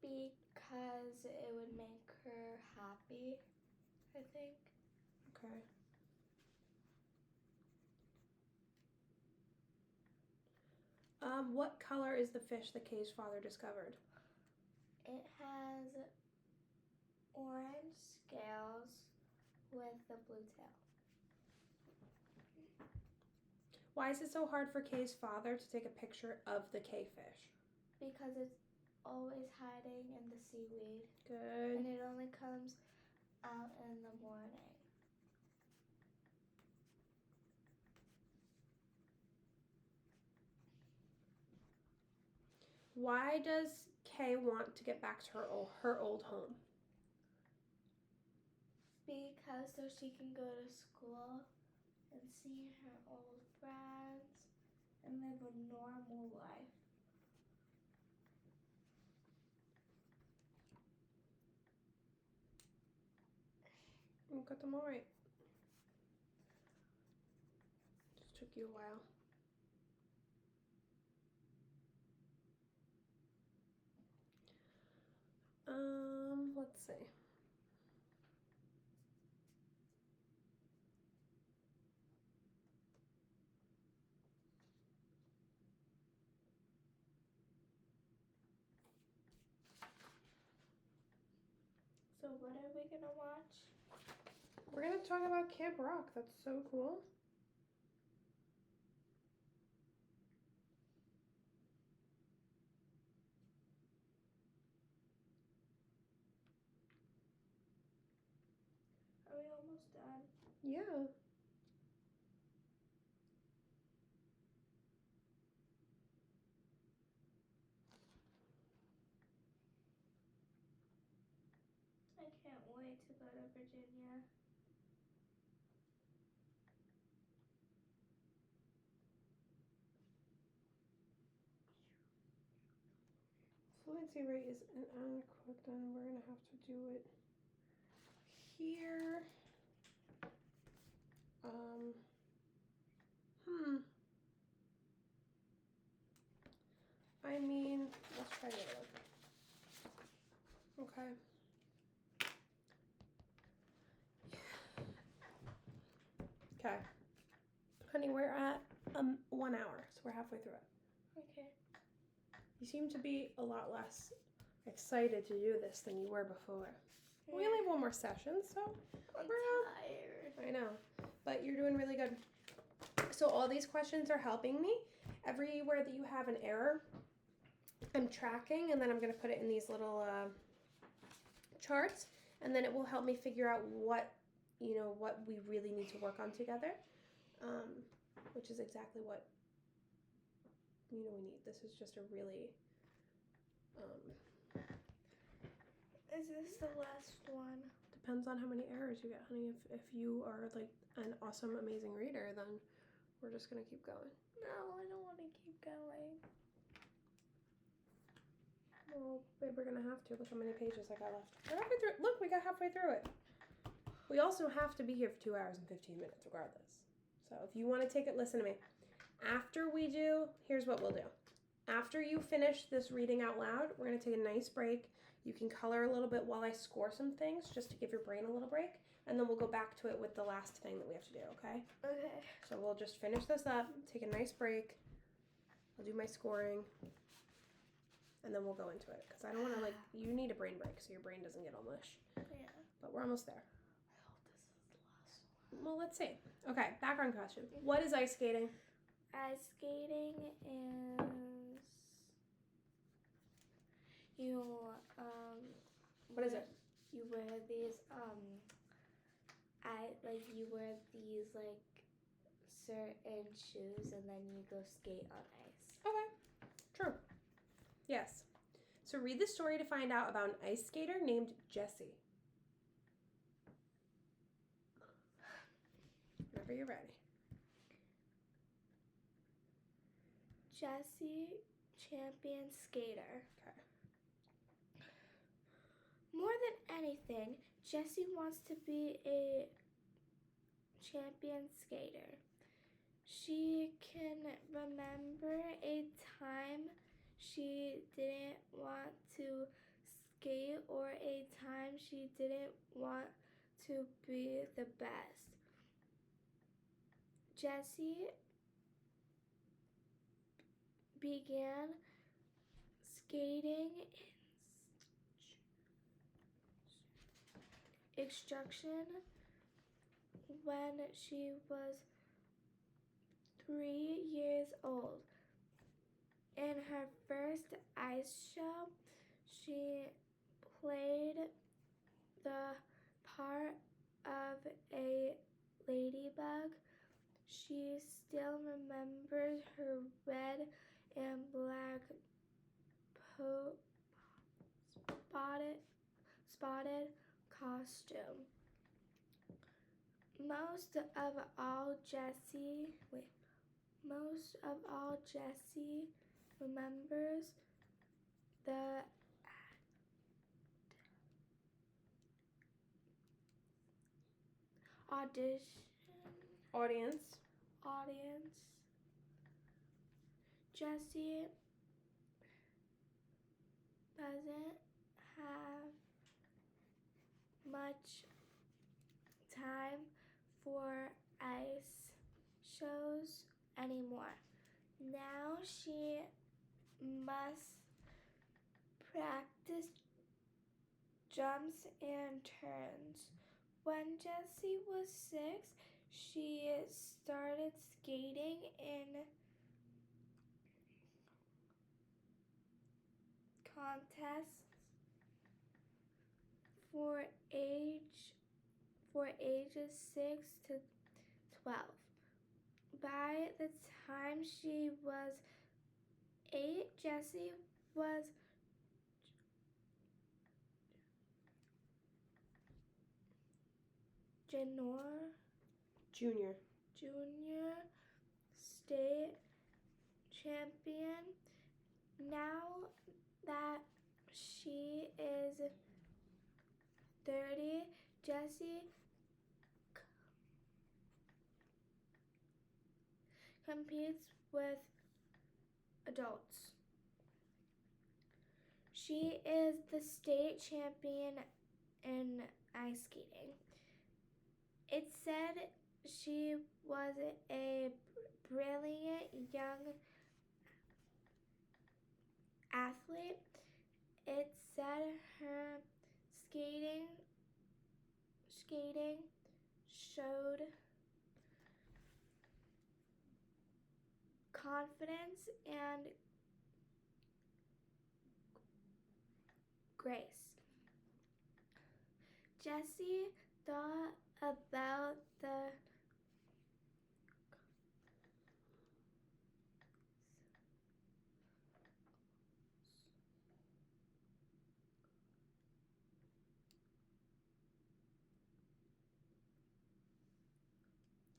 Because it would make her happy, I think. Okay. What color is the fish that Kay's father discovered? It has orange scales with the blue tail. Why is it so hard for Kay's father to take a picture of the Kayfish? Because it's always hiding in the seaweed. Good. And it only comes out in the morning. Why does Kay want to get back to her old home? Because so she can go to school and see her old friends and live a normal life. You got them all right. Just took you a while. Let's see. So what are we gonna watch? We're gonna talk about Camp Rock. That's so cool. Are we almost done? Yeah. wait to go to Virginia. Fluency rate is inadequate, then we're gonna have to do it here. I mean, let's try the other one. Okay. Okay. Honey, we're at 1 hour, so we're halfway through it. Okay. You seem to be a lot less excited to do this than you were before. We only have one more session, so I'm we're tired. I know, but you're doing really good. So all these questions are helping me. Everywhere that you have an error, I'm tracking, and then I'm going to put it in these little charts, and then it will help me figure out what we really need to work on together, which is exactly what we need. This is just a really Is this the last one? depends on how many errors you get, honey. If you are like an awesome, amazing reader, then we're just gonna keep going. No, I don't want to keep going. Well, babe, we're gonna have to. Look how many pages I got left. We're halfway through. Look, we got halfway through it. We also have to be here for 2 hours and 15 minutes, regardless. So if you want to take it, listen to me. After we do, here's what we'll do. After you finish this reading out loud, we're gonna take a nice break. You can color a little bit while I score some things, just to give your brain a little break, and then we'll go back to it with the last thing that we have to do. Okay? Okay. So we'll just finish this up, take a nice break. I'll do my scoring, and then we'll go into it. Because I don't want to, you need a brain break so your brain doesn't get all mush. Yeah. But we're almost there. I hope this is the last one. Well, let's see. Okay, background question. What is ice skating? Ice skating is you What is it? You wear these you wear these certain shoes and then you go skate on ice. Okay, true. Yes. So read the story to find out about an ice skater named Jessie. Whenever you're ready. Jessie, champion skater. Okay. More than anything, Jessie wants to be a champion skater. She can remember a time she didn't want to skate or a time she didn't want to be the best. Jessie began skating instruction when she was 3 years old. In her first ice show, she played the part of a ladybug. She still remembers her red and black spotted costume. Most of all, Jessie remembers the audience. Jessie doesn't have much time for ice shows anymore. Now she must practice jumps and turns. When Jessie was 6, she started skating in contests for ages 6 to 12. By the time she was 8, Jessie was Junior Junior State Champion. Now that she is 30, Jessie competes with adults. She is the state champion in ice skating. It said she was a brilliant young athlete. It said her skating showed confidence and grace. Jessie thought about the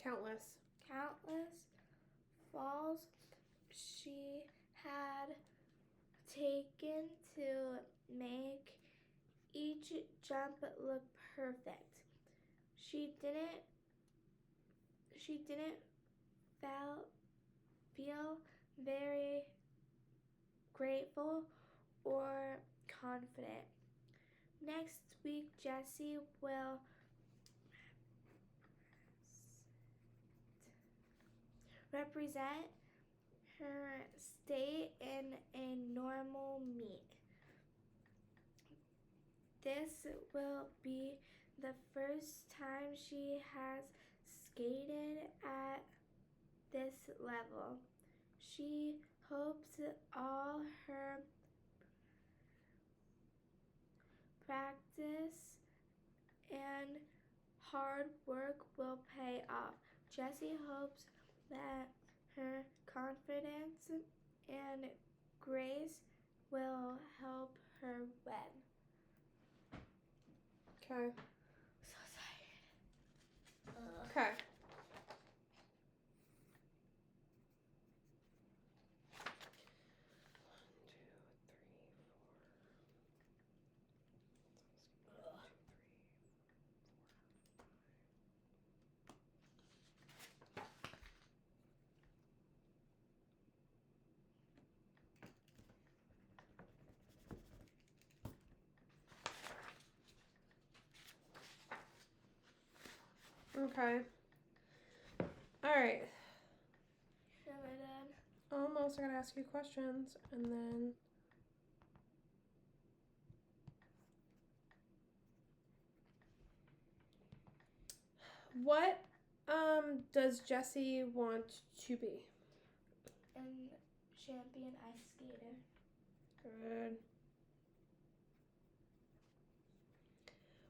countless falls she had taken to make each jump look perfect. She didn't feel very grateful or confident. Next week, Jessie will represent her state in a normal meet. This will be the first time she has skated at this level. She hopes all her practice and hard work will pay off. Jessie hopes that her confidence and grace will help her win. Okay. So tired. Okay. Okay. All right. Am I done? Almost. I gotta ask you questions, and then. What does Jessie want to be? And champion ice skater. Good.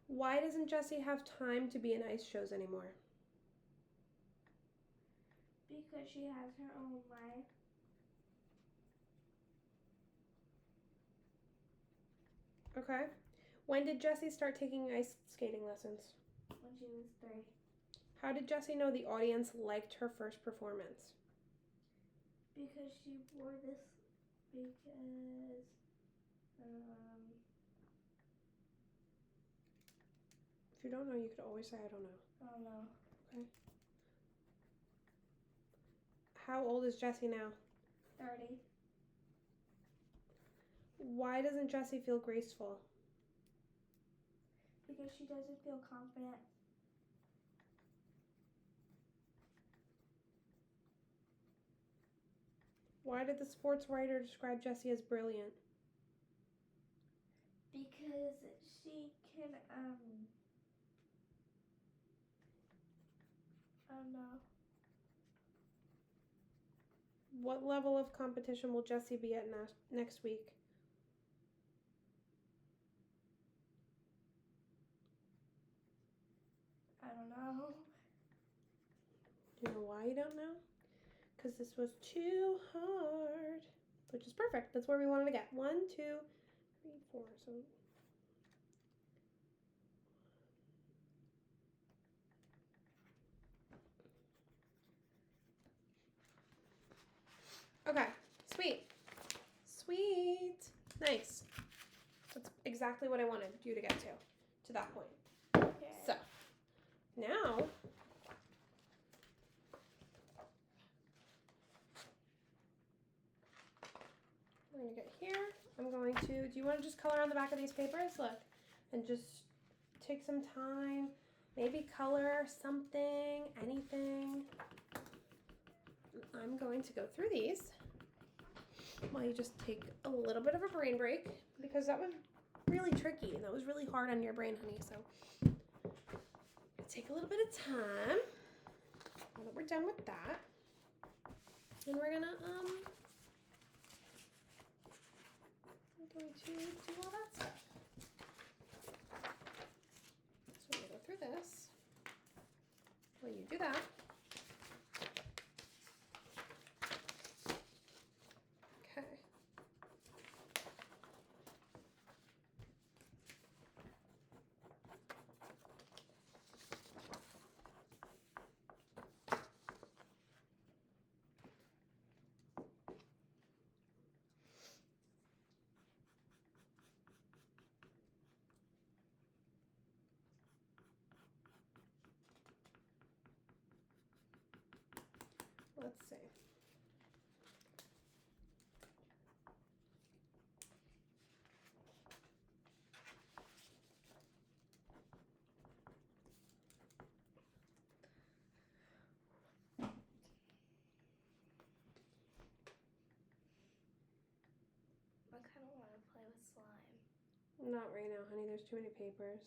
Why doesn't Jessie have time to be in ice shows anymore? Because she has her own life. Okay. When did Jessie start taking ice skating lessons? When she was 3. How did Jessie know the audience liked her first performance? Because she wore this. Because If you don't know, you could always say I don't know. I don't know. Okay. How old is Jessie now? 30. Why doesn't Jessie feel graceful? Because she doesn't feel confident. Why did the sports writer describe Jessie as brilliant? Because she can I don't know. What level of competition will Jessie be at next week? I don't know. You know why you don't know? Because this was too hard. Which is perfect. That's where we wanted to get. 1, 2, 3, 4. So Okay, sweet. Sweet. Nice. That's exactly what I wanted you to get to that point. Okay. So, now, we're going to get here. I'm going to, do you want to just color on the back of these papers? Look, and just take some time. Maybe color something, anything. I'm going to go through these while you just take a little bit of a brain break because that was really tricky and that was really hard on your brain, honey. So take a little bit of time now that we're done with that. And we're going to do all that stuff. So we're going to go through this. When you do that, okay. Let's see. I kind of want to play with slime. Not right now, honey. There's too many papers.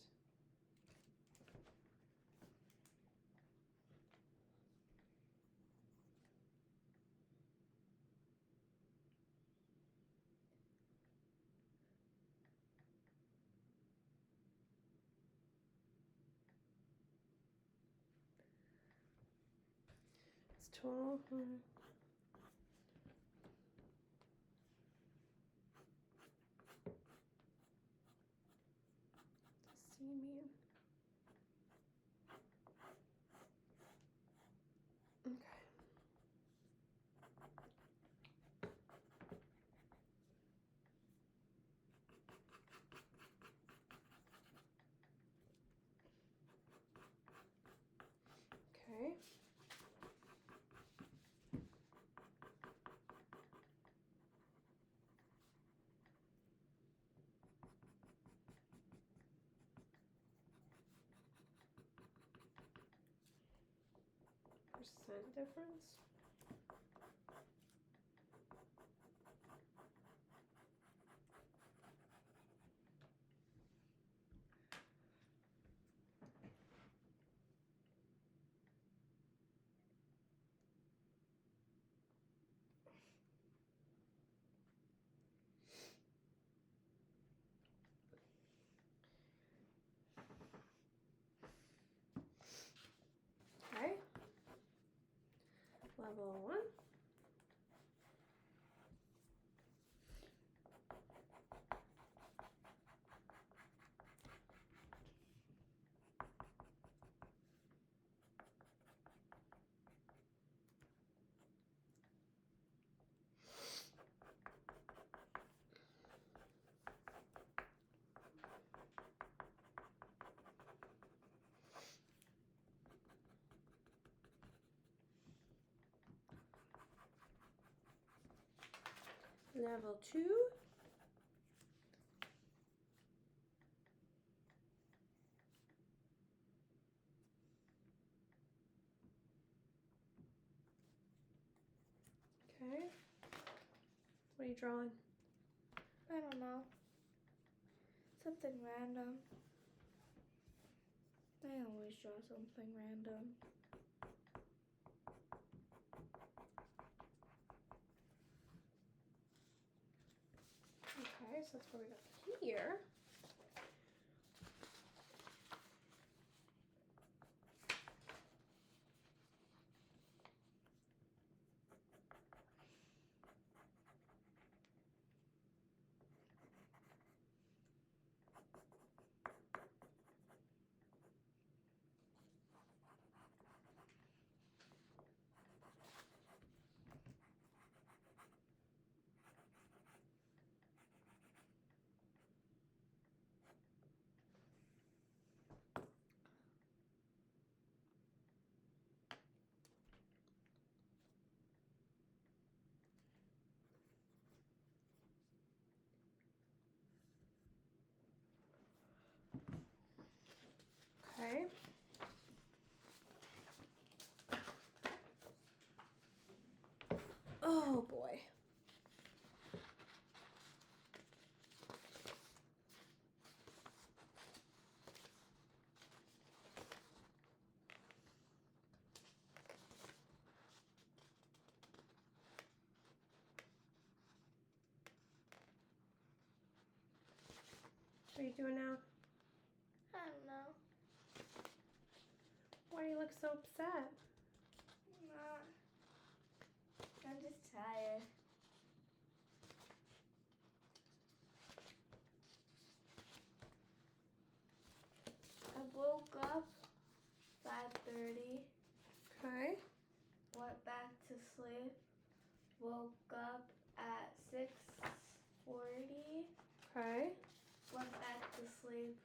It's total. See me. Okay. Okay. Percent difference. Okay. Level 1. Level 2. Okay. What are you drawing? I don't know. Something random. I always draw something random. Okay, so that's what we got here. Oh boy. What are you doing now? I don't know. Why do you look so upset? I'm just tired. I woke up 5:30, Okay. went back to sleep, woke up at 6:40, Okay. went back to sleep,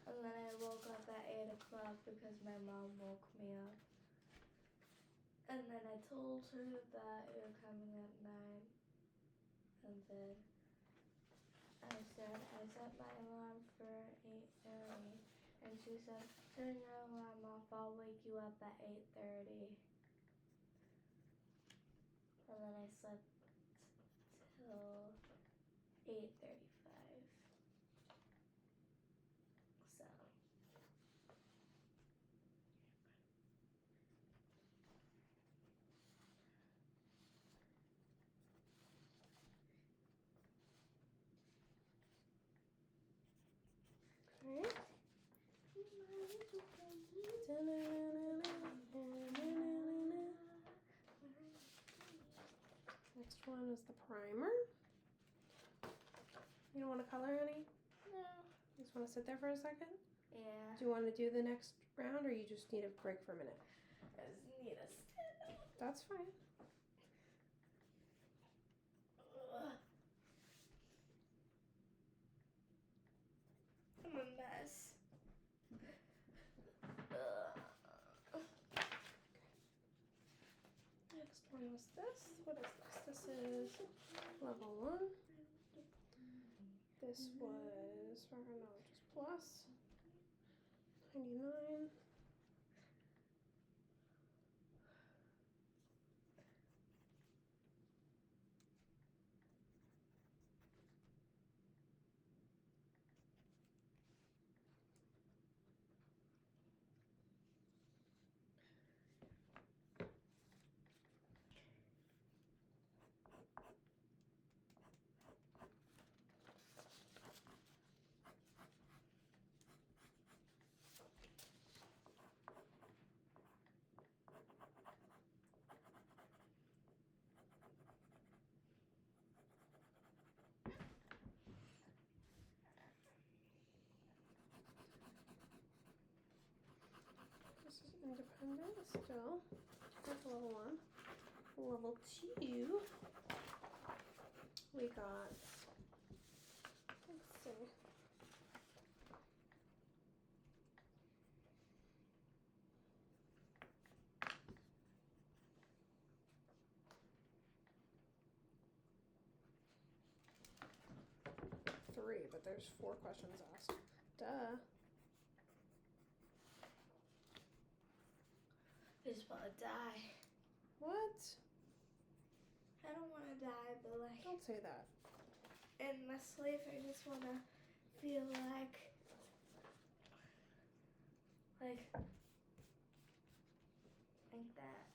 and then I woke up at 8 o'clock because my mom woke me up. And then I told her that you're coming at 9. And then I set my alarm for 8:30. And she said, turn your alarm off, I'll wake you up at 8:30. And then I slept till 8:35. So. Okay. Next one is the primer. You don't want to color, honey? No. You just want to sit there for a second? Yeah. Do you want to do the next round, or you just need a break for a minute? I just need a stand. That's fine. I'm a mess. Next one was this. What is this? This is level 1. This was, I don't know, just plus 99. This is independent still. That's level 1. Level 2, we got, let's see. Three, but there's 4 questions asked. Duh. I just want to die. What? I don't want to die, but like Don't say that. in my sleep, I just want to feel like that.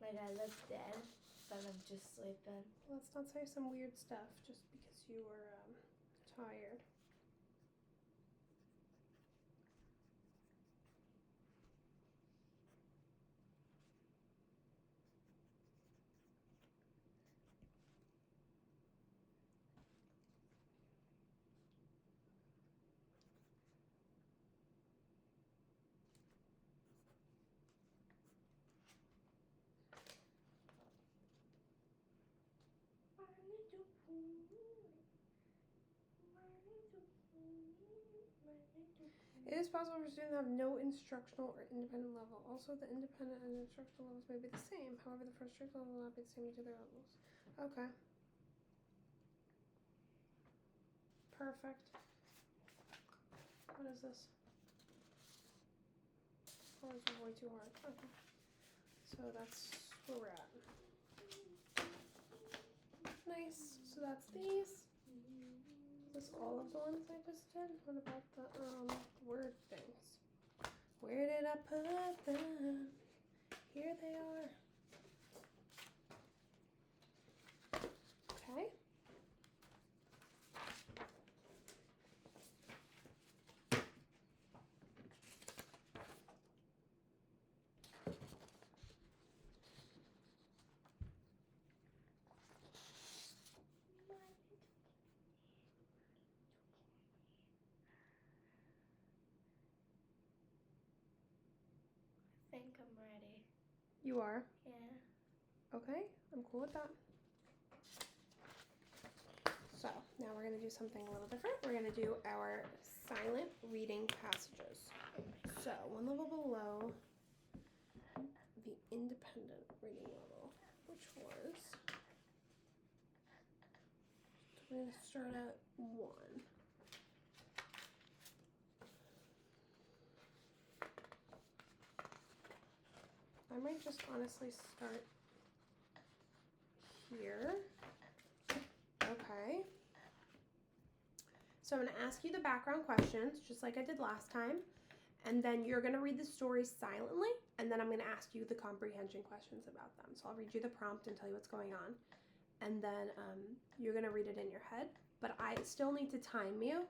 Like I look dead, but I'm just sleeping. Let's not say some weird stuff just because you were tired. It is possible for students to have no instructional or independent level. Also, the independent and instructional levels may be the same. However, the first level will not be the same as the other levels. Okay. Perfect. What is this? Oh, this is way too hard. Okay. So that's where we're at. Nice. So that's these. Is this all of the ones I just did? What about the word things? Where did I put them? Here they are. Okay. I think I'm ready. You are? Yeah. Okay, I'm cool with that. So now we're going to do something a little different. We're going to do our silent reading passages. So one level below the independent reading level, which was, we're going to start at 1. I might just honestly start here. Okay. So I'm going to ask you the background questions, just like I did last time. And then you're going to read the story silently. And then I'm going to ask you the comprehension questions about them. So I'll read you the prompt and tell you what's going on. And then you're going to read it in your head. But I still need to time you.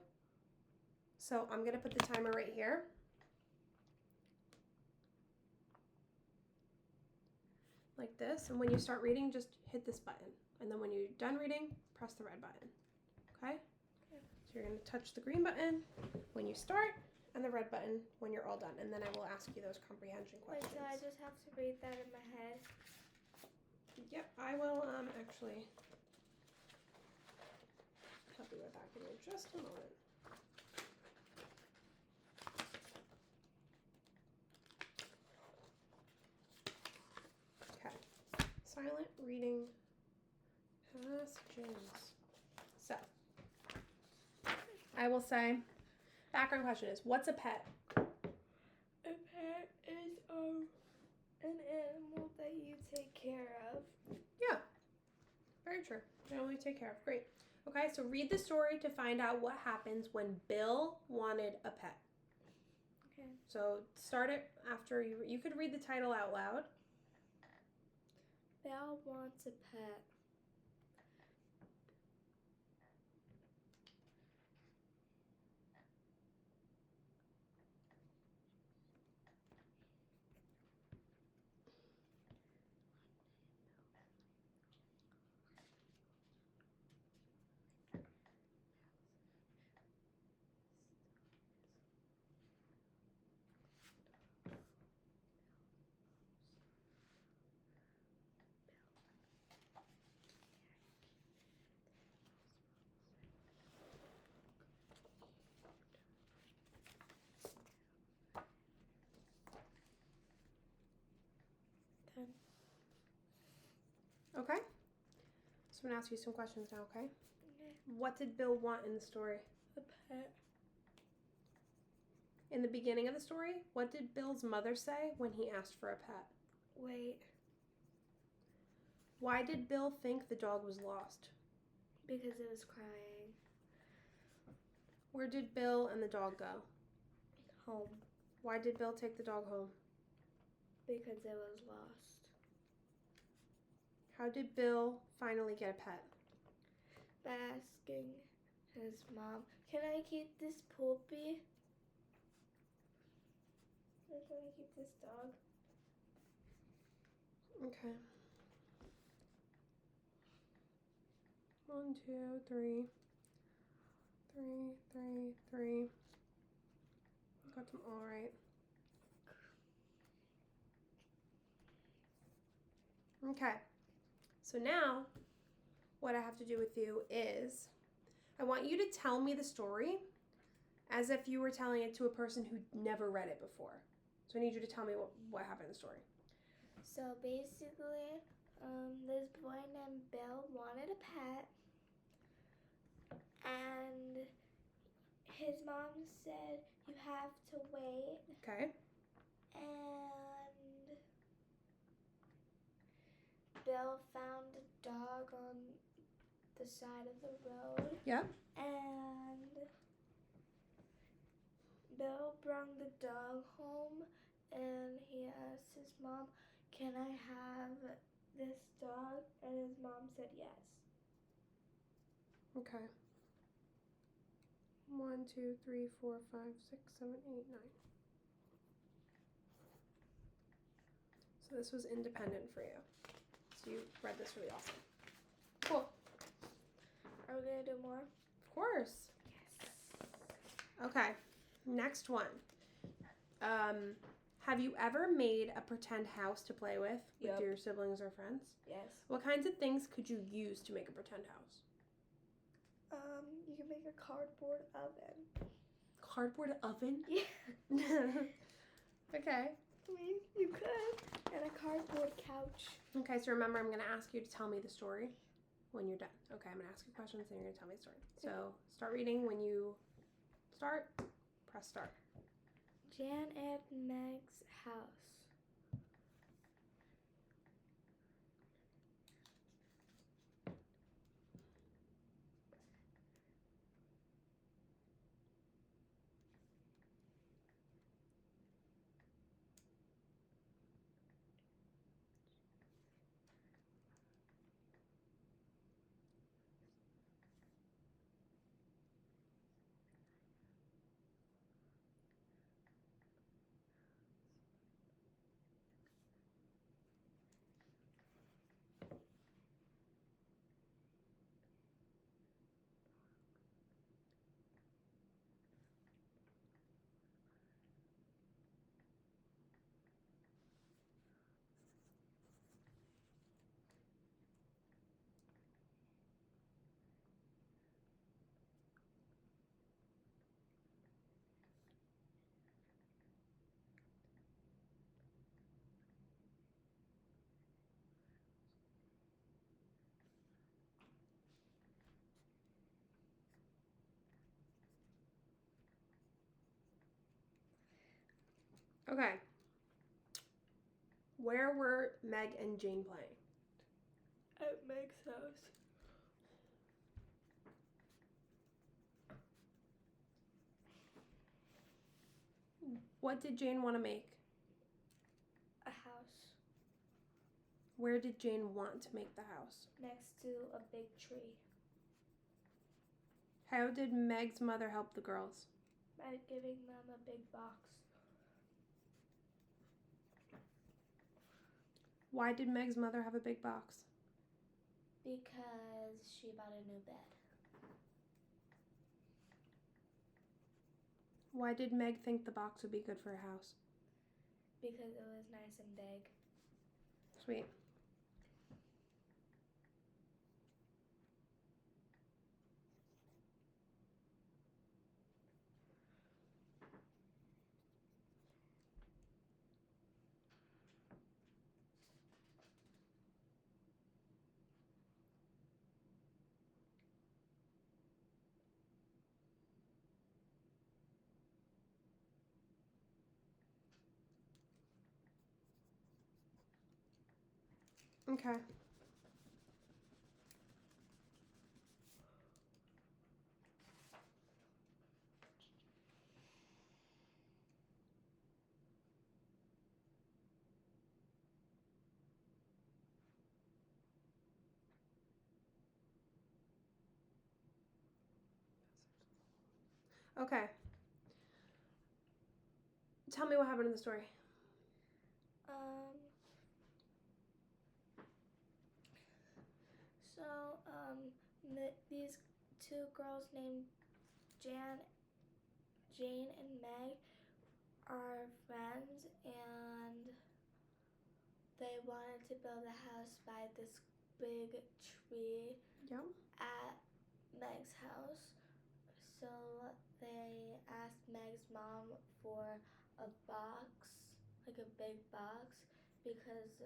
So I'm going to put the timer right here. Like this. And when you start reading, just hit this button. And then when you're done reading, press the red button. Okay? So you're going to touch the green button when you start and the red button when you're all done. And then I will ask you those comprehension Wait, questions. so I just have to read that in my head? Yep, I will actually help you with that. Give me just a moment. Okay. Silent reading passages. So, I will say, background question is, what's a pet? A pet is an animal that you take care of. Yeah, very true. They only take care of. Great. Okay, so read the story to find out what happens when Bill wanted a pet. Okay. So start it after you could read the title out loud. Bill wants a pet. Okay. So I'm gonna ask you some questions now, okay? Okay. What did Bill want in the story? A pet. In the beginning of the story, what did Bill's mother say when he asked for a pet? Wait. Why did Bill think the dog was lost? Because it was crying. Where did Bill and the dog go? Home. Why did Bill take the dog home? Because it was lost. How did Bill finally get a pet? By asking his mom, can I keep this puppy? Or can I keep this dog? Okay. 1, 2, 3. 3. Got them all right. Okay. So now, what I have to do with you is, I want you to tell me the story as if you were telling it to a person who never read it before. So I need you to tell me what happened in the story. So basically, this boy named Bill wanted a pet, and his mom said, you have to wait, Okay. and Bill found a dog on the side of the road. Yep. And Bill brought the dog home, and he asked his mom, "Can I have this dog?" And his mom said yes. Okay. 1, 2, 3, 4, 5, 6, 7, 8, 9. So this was independent for you. So you read this really awesome. Cool. Are we gonna do more? Of course. Yes. Okay. Next one. Have you ever made a pretend house to play with Yep. your siblings or friends? Yes. What kinds of things could you use to make a pretend house? You can make a cardboard oven. Cardboard oven? Yeah. Okay. I mean, you could. And a cardboard couch. Okay, so remember, I'm going to ask you to tell me the story when you're done. Okay, I'm going to ask you questions and you're going to tell me the story. So start reading when you start. Press start. Jan and Meg's house. Okay. Where were Meg and Jane playing? At Meg's house. What did Jane want to make? A house. Where did Jane want to make the house? Next to a big tree. How did Meg's mother help the girls? By giving them a big box. Why did Meg's mother have a big box? Because she bought a new bed. Why did Meg think the box would be good for a house? Because it was nice and big. Sweet. Okay. Okay. Tell me what happened in the story. These two girls named Jane and Meg are friends, and they wanted to build a house by this big tree Yeah. at Meg's house. So they asked Meg's mom for a box, like a big box, because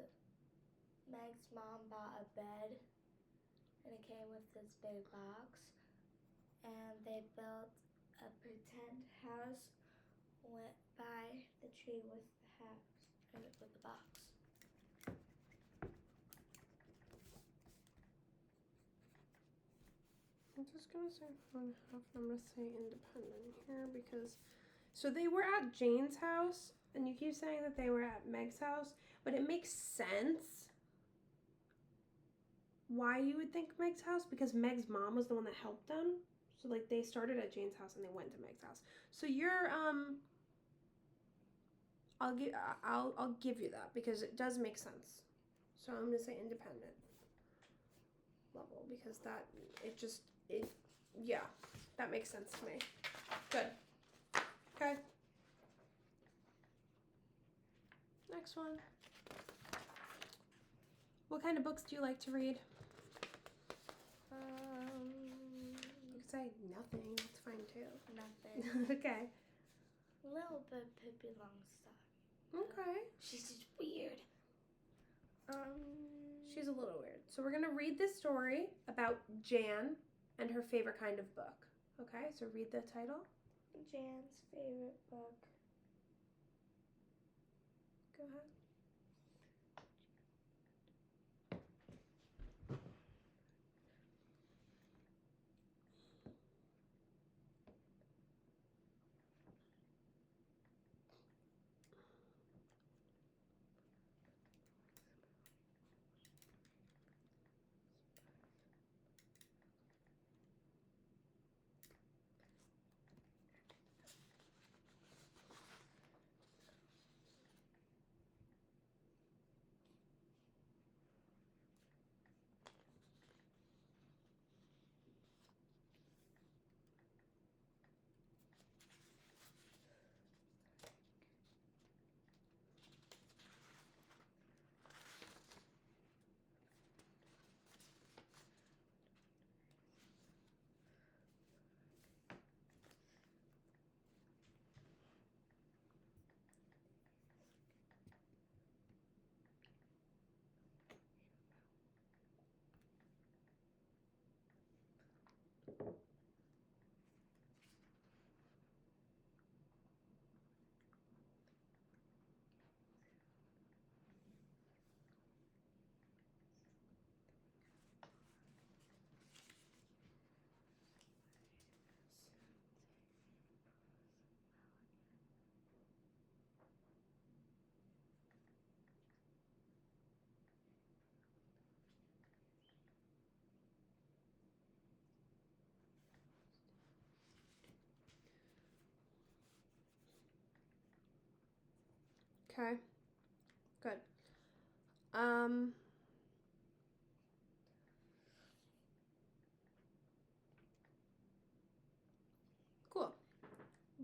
Meg's mom bought a bed and it came with this big box. And they built a pretend house went by the tree with the house and with the box. I'm just gonna say 1.5. I'm gonna say independent here because. So they were at Jane's house, and you keep saying that they were at Meg's house, but it makes sense why you would think Meg's house because Meg's mom was the one that helped them. So like they started at Jane's house and they went to Meg's house. So you're I'll give you that because it does make sense. So I'm gonna say independent level because that that makes sense to me. Good. Okay. Next one. What kind of books do you like to read? You could say nothing. That's fine too. Nothing. Okay. A little bit Pippi Longstocking. Okay. She's just weird. She's a little weird. So we're gonna read this story about Jan and her favorite kind of book. Okay, so read the title. Jan's favorite book. Go ahead. Okay. Good. Cool.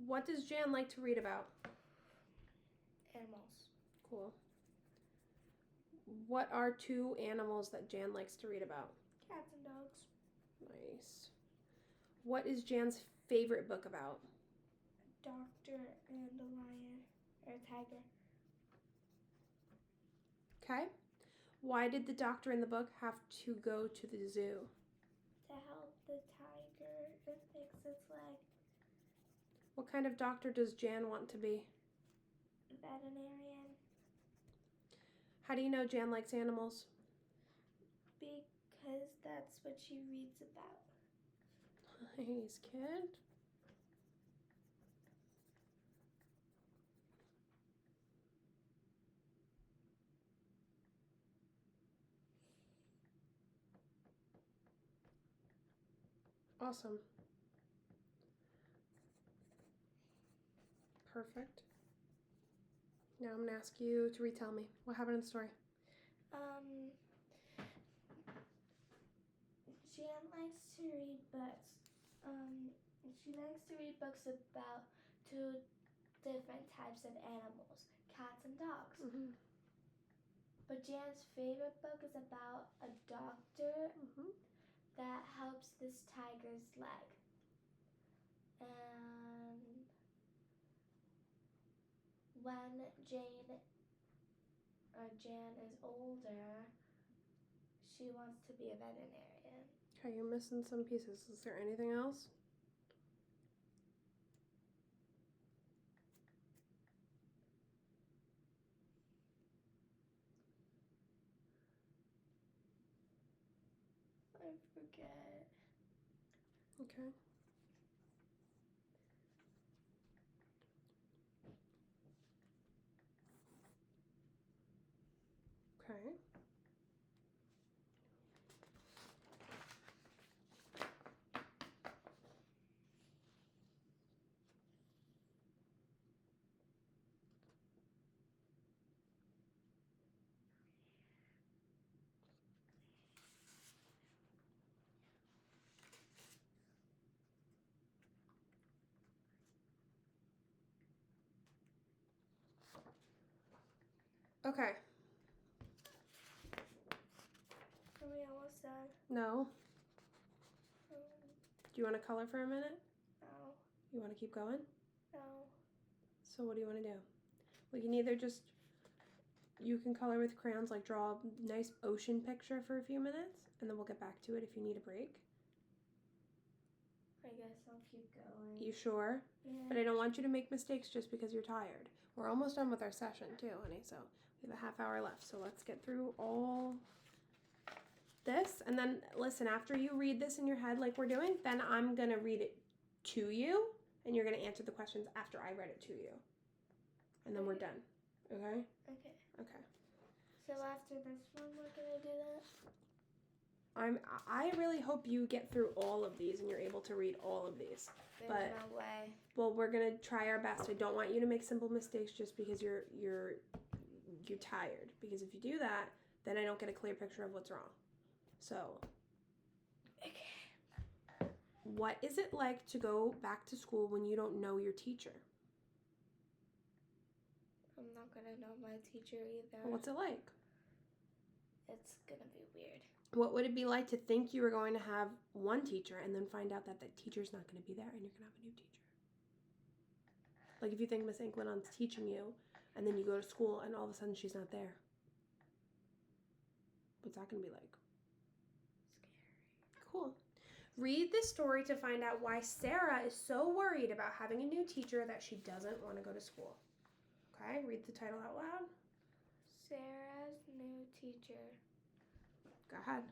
What does Jan like to read about? Animals. Cool. What are 2 animals that Jan likes to read about? Cats and dogs. Nice. What is Jan's favorite book about? A doctor and a lion. Or a tiger. Okay. Why did the doctor in the book have to go to the zoo? To help the tiger and fix its leg. What kind of doctor does Jan want to be? Veterinarian. How do you know Jan likes animals? Because that's what she reads about. Nice, kid. Awesome. Perfect. Now I'm going to ask you to retell me what happened in the story. Jan likes to read books. She likes to read books about 2 different types of animals, cats and dogs. Mm-hmm. But Jan's favorite book is about a doctor that helps this tiger's leg. And when Jan is older, she wants to be a veterinarian. Okay, you're missing some pieces. Is there anything else? I forget. Okay. Okay. Okay. Are we almost done? No. Um, Do you want to color for a minute? no. You want to keep going? No. So what do you want to do? We can either just, you can color with crayons, like draw a nice ocean picture for a few minutes, and then we'll get back to it if you need a break. I guess I'll keep going. You sure? Yeah. But I don't want you to make mistakes just because you're tired. We're almost done with our session too, honey, so we have a half hour left. So let's get through all this, and then listen, after you read this in your head like we're doing, then I'm going to read it to you, and you're going to answer the questions after I read it to you. And then we're done. Okay? Okay. Okay. So after this one, we're gonna do that? I really hope you get through all of these and you're able to read all of these. There's But no way. well, we're gonna try our best. I don't want you to make simple mistakes just because you're tired. Because if you do that, then I don't get a clear picture of what's wrong. So, Okay. what is it like to go back to school when you don't know your teacher? I'm not gonna know my teacher either. What's it like? It's gonna be weird. What would it be like to think you were going to have one teacher and then find out that that teacher's not going to be there and you're going to have a new teacher? Like if you think Miss Inklinon's teaching you and then you go to school and all of a sudden she's not there. What's that going to be like? Scary. Cool. Read this story to find out why Sarah is so worried about having a new teacher that she doesn't want to go to school. Okay, read the title out loud. Sarah's new teacher. Go ahead.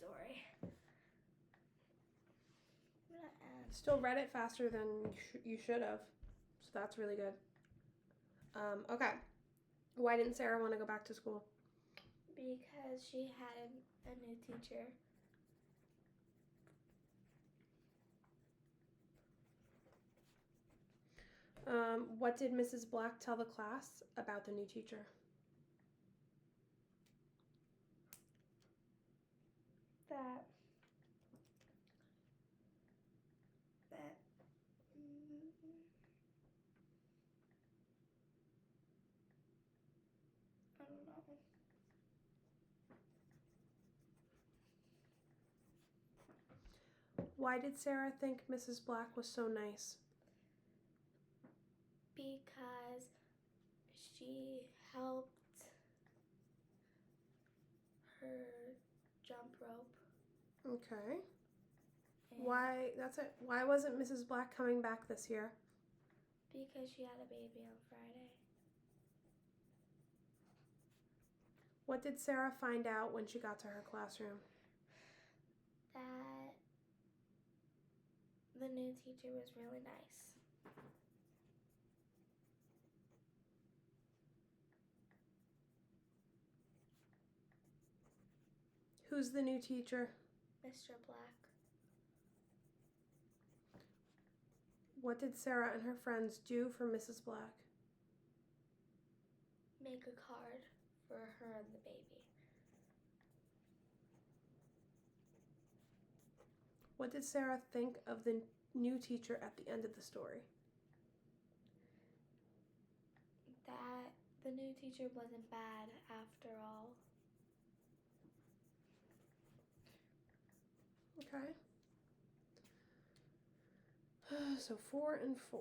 story. I'm gonna ask. Still read it faster than you should have. So that's really good. Okay. Why didn't Sarah want to go back to school? Because she had a new teacher. What did Mrs. Black tell the class about the new teacher? That I don't know. Why did Sarah think Mrs. Black was so nice? Because she helped her jump rope. Okay. And Why? That's it. Why wasn't Mrs. Black coming back this year? because she had a baby on Friday. What did Sarah find out when she got to her classroom? That the new teacher was really nice. Who's the new teacher? Mr. Black. What did Sarah and her friends do for Mrs. Black? Make a card for her and the baby. What did Sarah think of the new teacher at the end of the story? That the new teacher wasn't bad after all. Okay. So 4 and 4.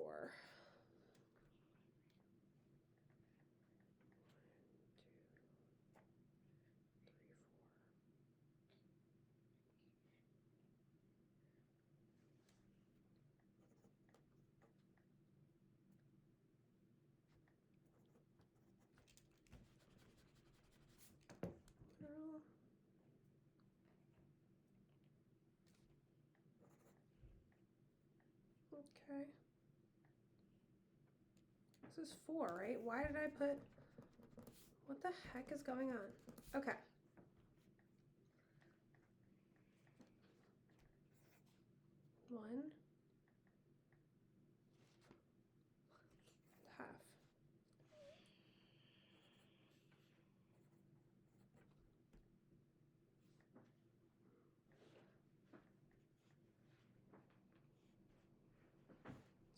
1, 2, 3, 4. Okay. This is 4, right? Why did I put... What the heck is going on? Okay. One. Half.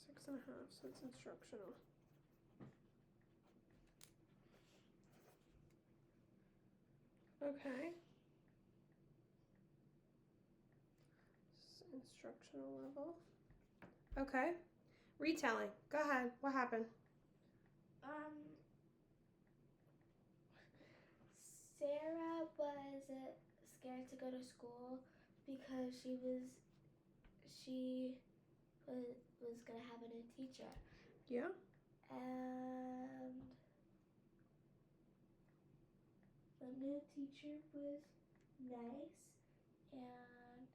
Six and a half, so it's instructional. Okay. Instructional level. Okay. Retelling. Go ahead. What happened? Sarah was scared to go to school because she was gonna have a new teacher. Yeah. And the new teacher was nice, and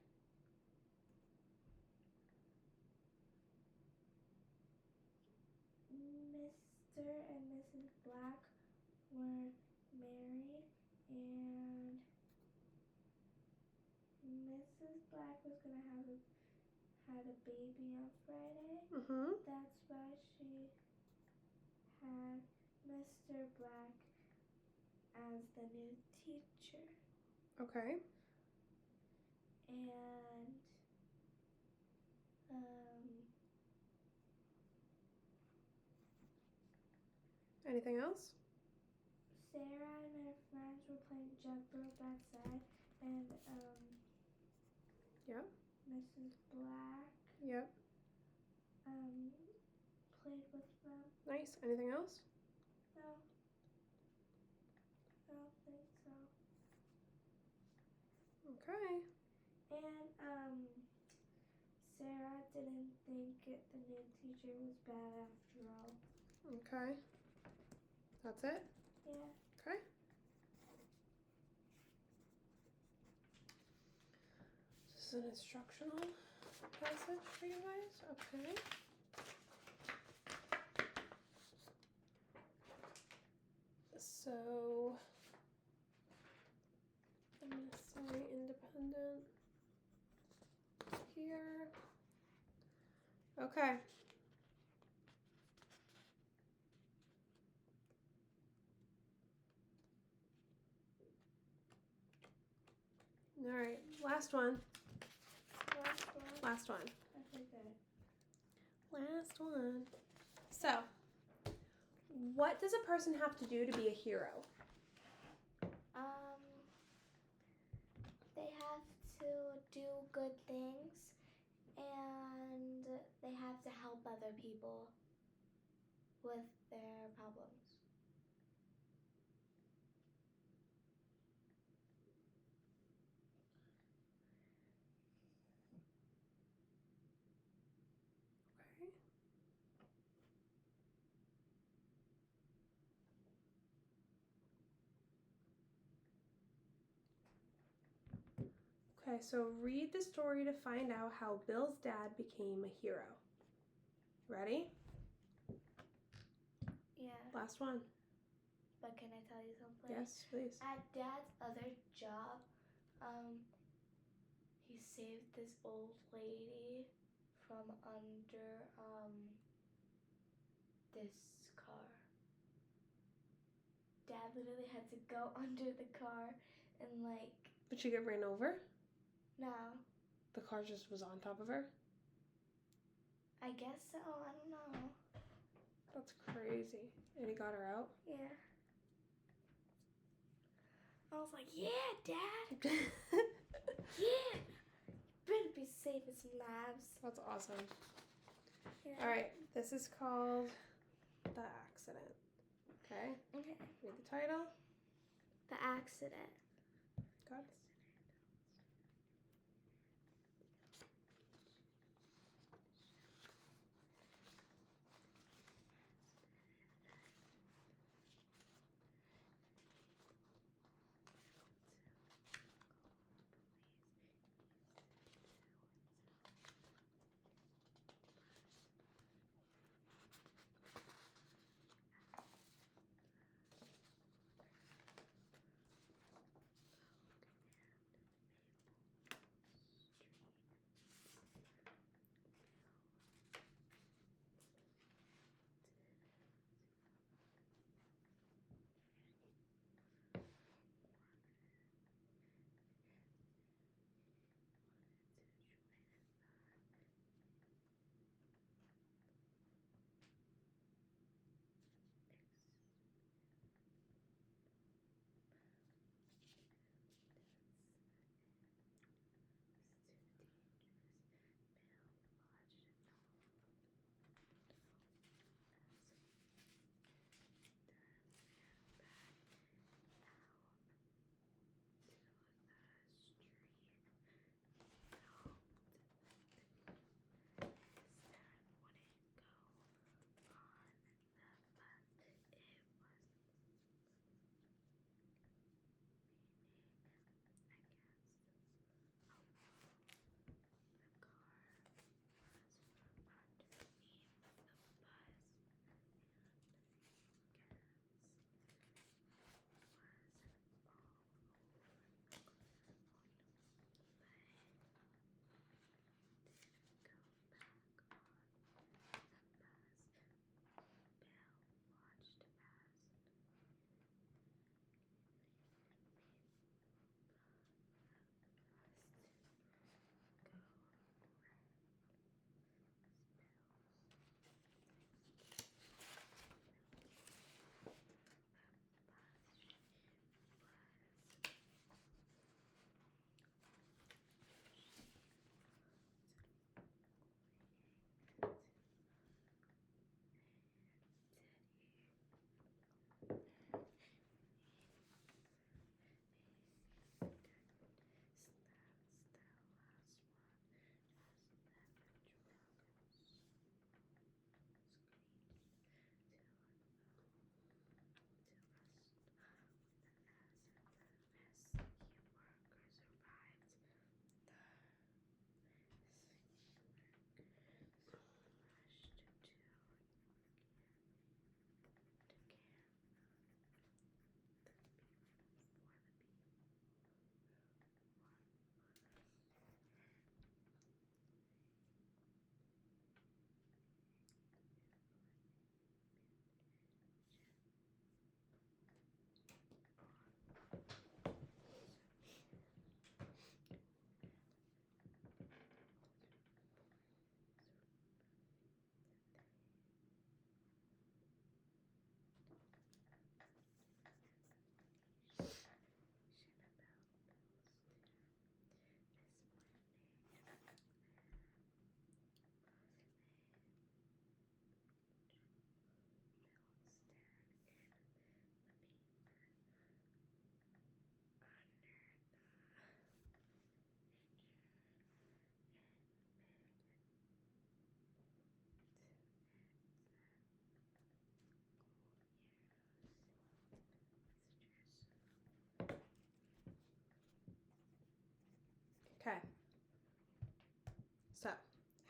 Mr. and Mrs. Black were married, and Mrs. Black was gonna had a baby on Friday. Mm-hmm. That's why she had Mr. Black as the new teacher. Okay. And Anything else? Sarah and her friends were playing jump rope outside, and Yep. Mrs. Black Yep. played with them. Nice. Anything else? No, I don't think so. Okay. And Sarah didn't think the new teacher was bad after all. Okay. That's it? Yeah. Okay. is an instructional passage for you guys. Okay. So I'm going to say independent here. Okay. All right, last one. Last one. Okay. Last one. So, what does a person have to do to be a hero? They have to do good things, and they have to help other people with their problems. Okay, so read the story to find out how Bill's dad became a hero. Ready? Yeah. Last one. But can I tell you something? Yes, please. At Dad's other job, he saved this old lady from under this car. Dad literally had to go under the car and But she got ran over? no, The car just was on top of her? I guess so. I don't know. That's crazy. And he got her out? Yeah. I was like, yeah, Dad. Yeah. Better be safe as labs. That's awesome. Yeah. All right, this is called The Accident. Okay? Okay. Read the title. The accident. Good.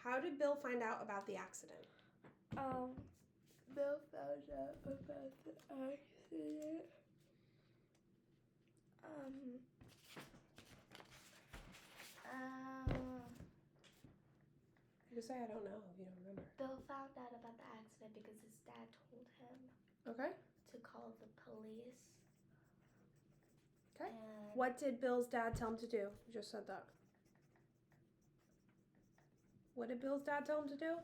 How did Bill find out about the accident? Bill found out about the accident. You say I don't know if you don't remember. Bill found out about the accident because his dad told him Okay. to call the police. Okay. And What did Bill's dad tell him to do? You just said that. What did Bill's dad tell him to do?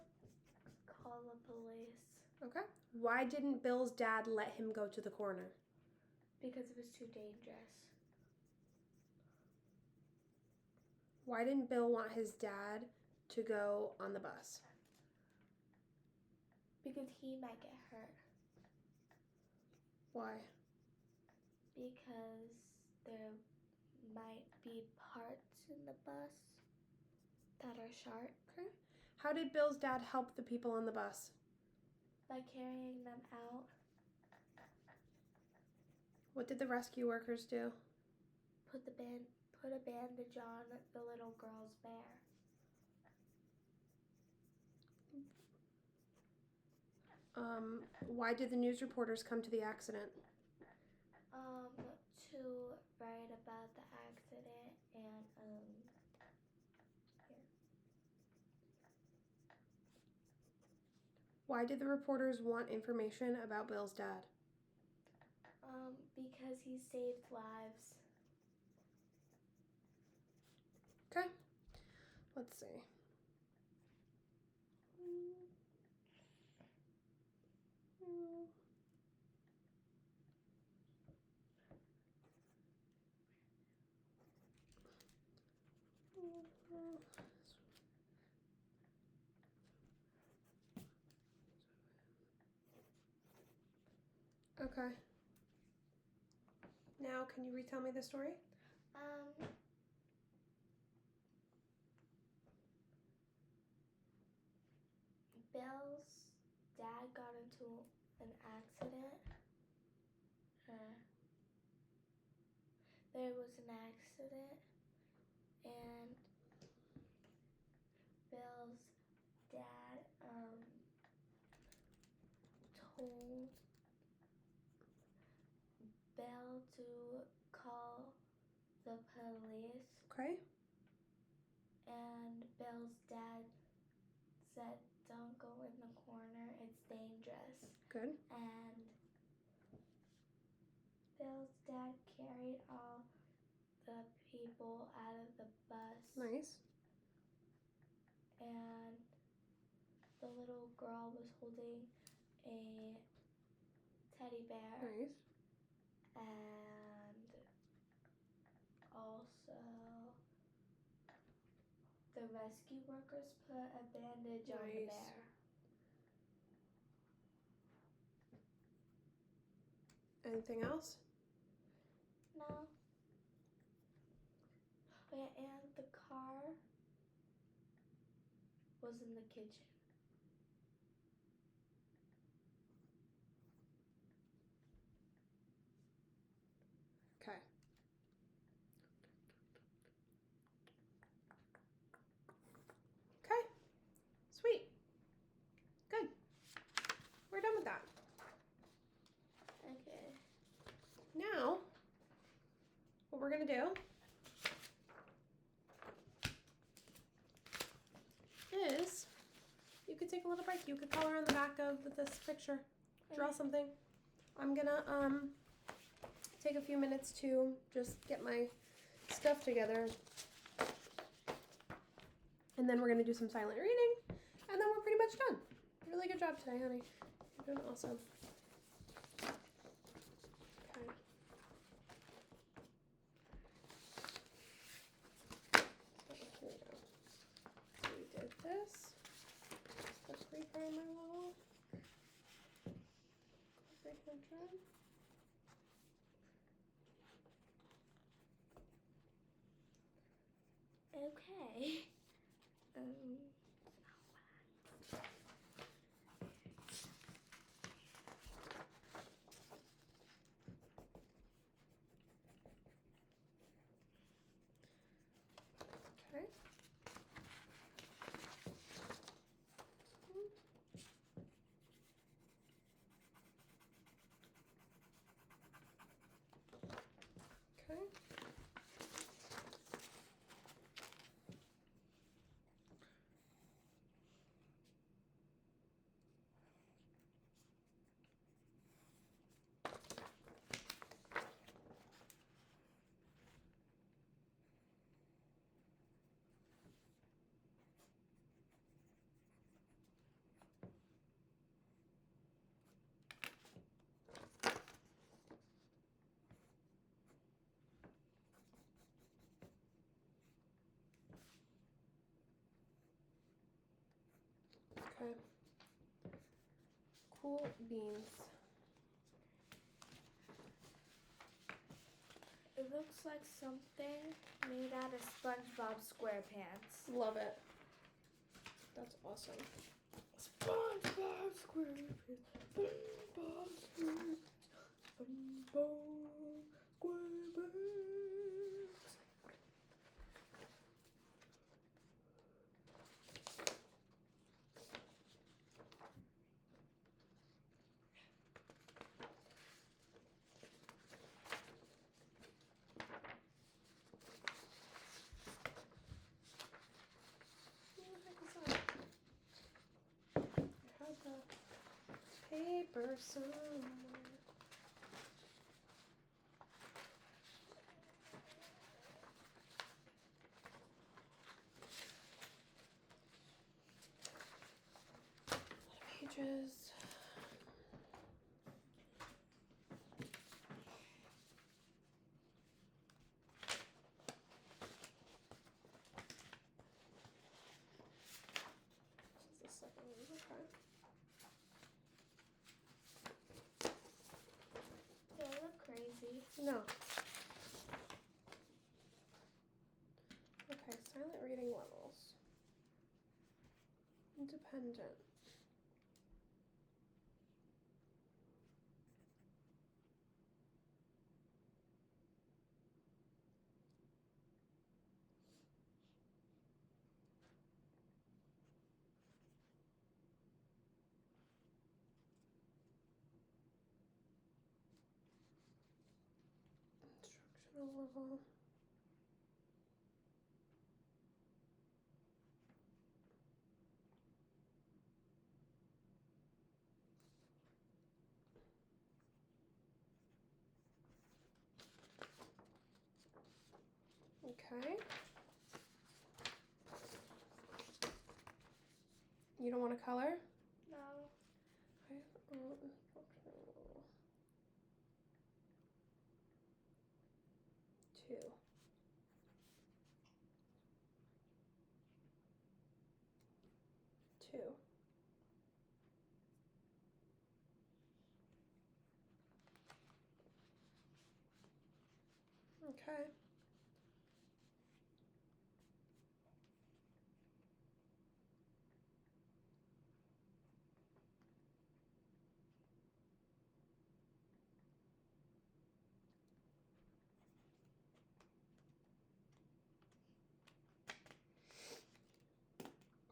call the police Okay. Why didn't Bill's dad let him go to the corner? because it was too dangerous. Why didn't Bill want his dad to go on the bus? Because he might get hurt. Why? Because there might be parts in the bus that are sharp. Okay. How did Bill's dad help the people on the bus? By carrying them out. What did the rescue workers do? Put a bandage on the little girl's bear. Why did the news reporters come to the accident? To write about the accident and Why did the reporters want information about Bill's dad? because he saved lives. Okay. Let's see. Okay. Now, can you retell me the story? Bill's dad got into an accident. There was an accident, and Bill's dad told Bill to call the police. Okay. And Bill's dad said, "Don't go in the corner, it's dangerous." Good. And Bill's dad carried all the people out of the bus. Nice. And the little girl was holding a teddy bear. Nice. And also the rescue workers put a bandage on the bear. Anything else? No. Oh yeah, and the car was in the kitchen. Okay. Okay. Sweet. Good. We're done with that. Okay. Now, what we're going to do is you could take a little break. You could color on the back of this picture. Draw something. I'm going to take a few minutes to just get my stuff together. And then we're going to do some silent reading. And then we're pretty much done. Really good job today, honey. You're doing awesome. Okay. So here we go. So we did this. The pre-primer level. Comprehension. Okay. Okay. Okay. Cool beans. It looks like something made out of SpongeBob SquarePants. Love it. That's awesome. SpongeBob SquarePants. SpongeBob SquarePants. SpongeBob SquarePants. What the heck is that? I had the paper somewhere. Pages. This is the second one. Okay. Do I look crazy? No. Okay, silent reading levels. Independent. Instructional level. Okay. You don't want to color? No. Okay. Two. Two. Okay.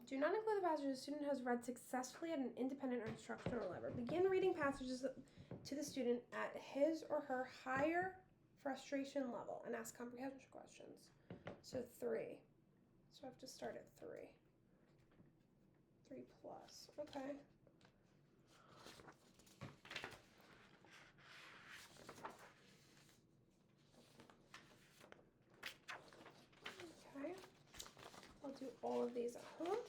Do not include the passages a student has read successfully at an independent or instructional level. Begin reading passages to the student at his or her higher frustration level and ask comprehension questions. So 3. So I have to start at 3. 3 plus. Okay. Okay. I'll do all of these at home.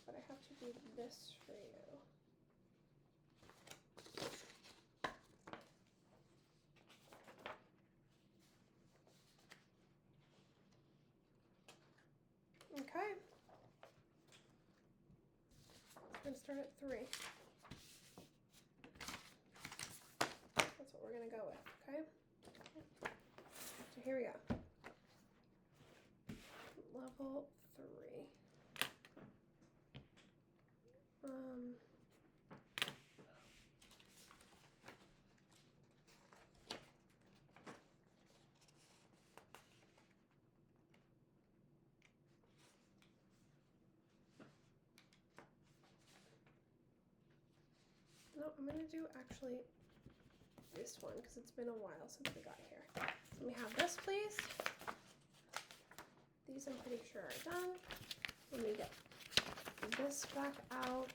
But I have to do this for you. Okay. I'm going to start at 3. That's what we're going to go with, okay? So here we go. Level 3. No, I'm going to do actually this one because it's been a while since we got here. So let me have this, please. These I'm pretty sure are done. Let me get this back out.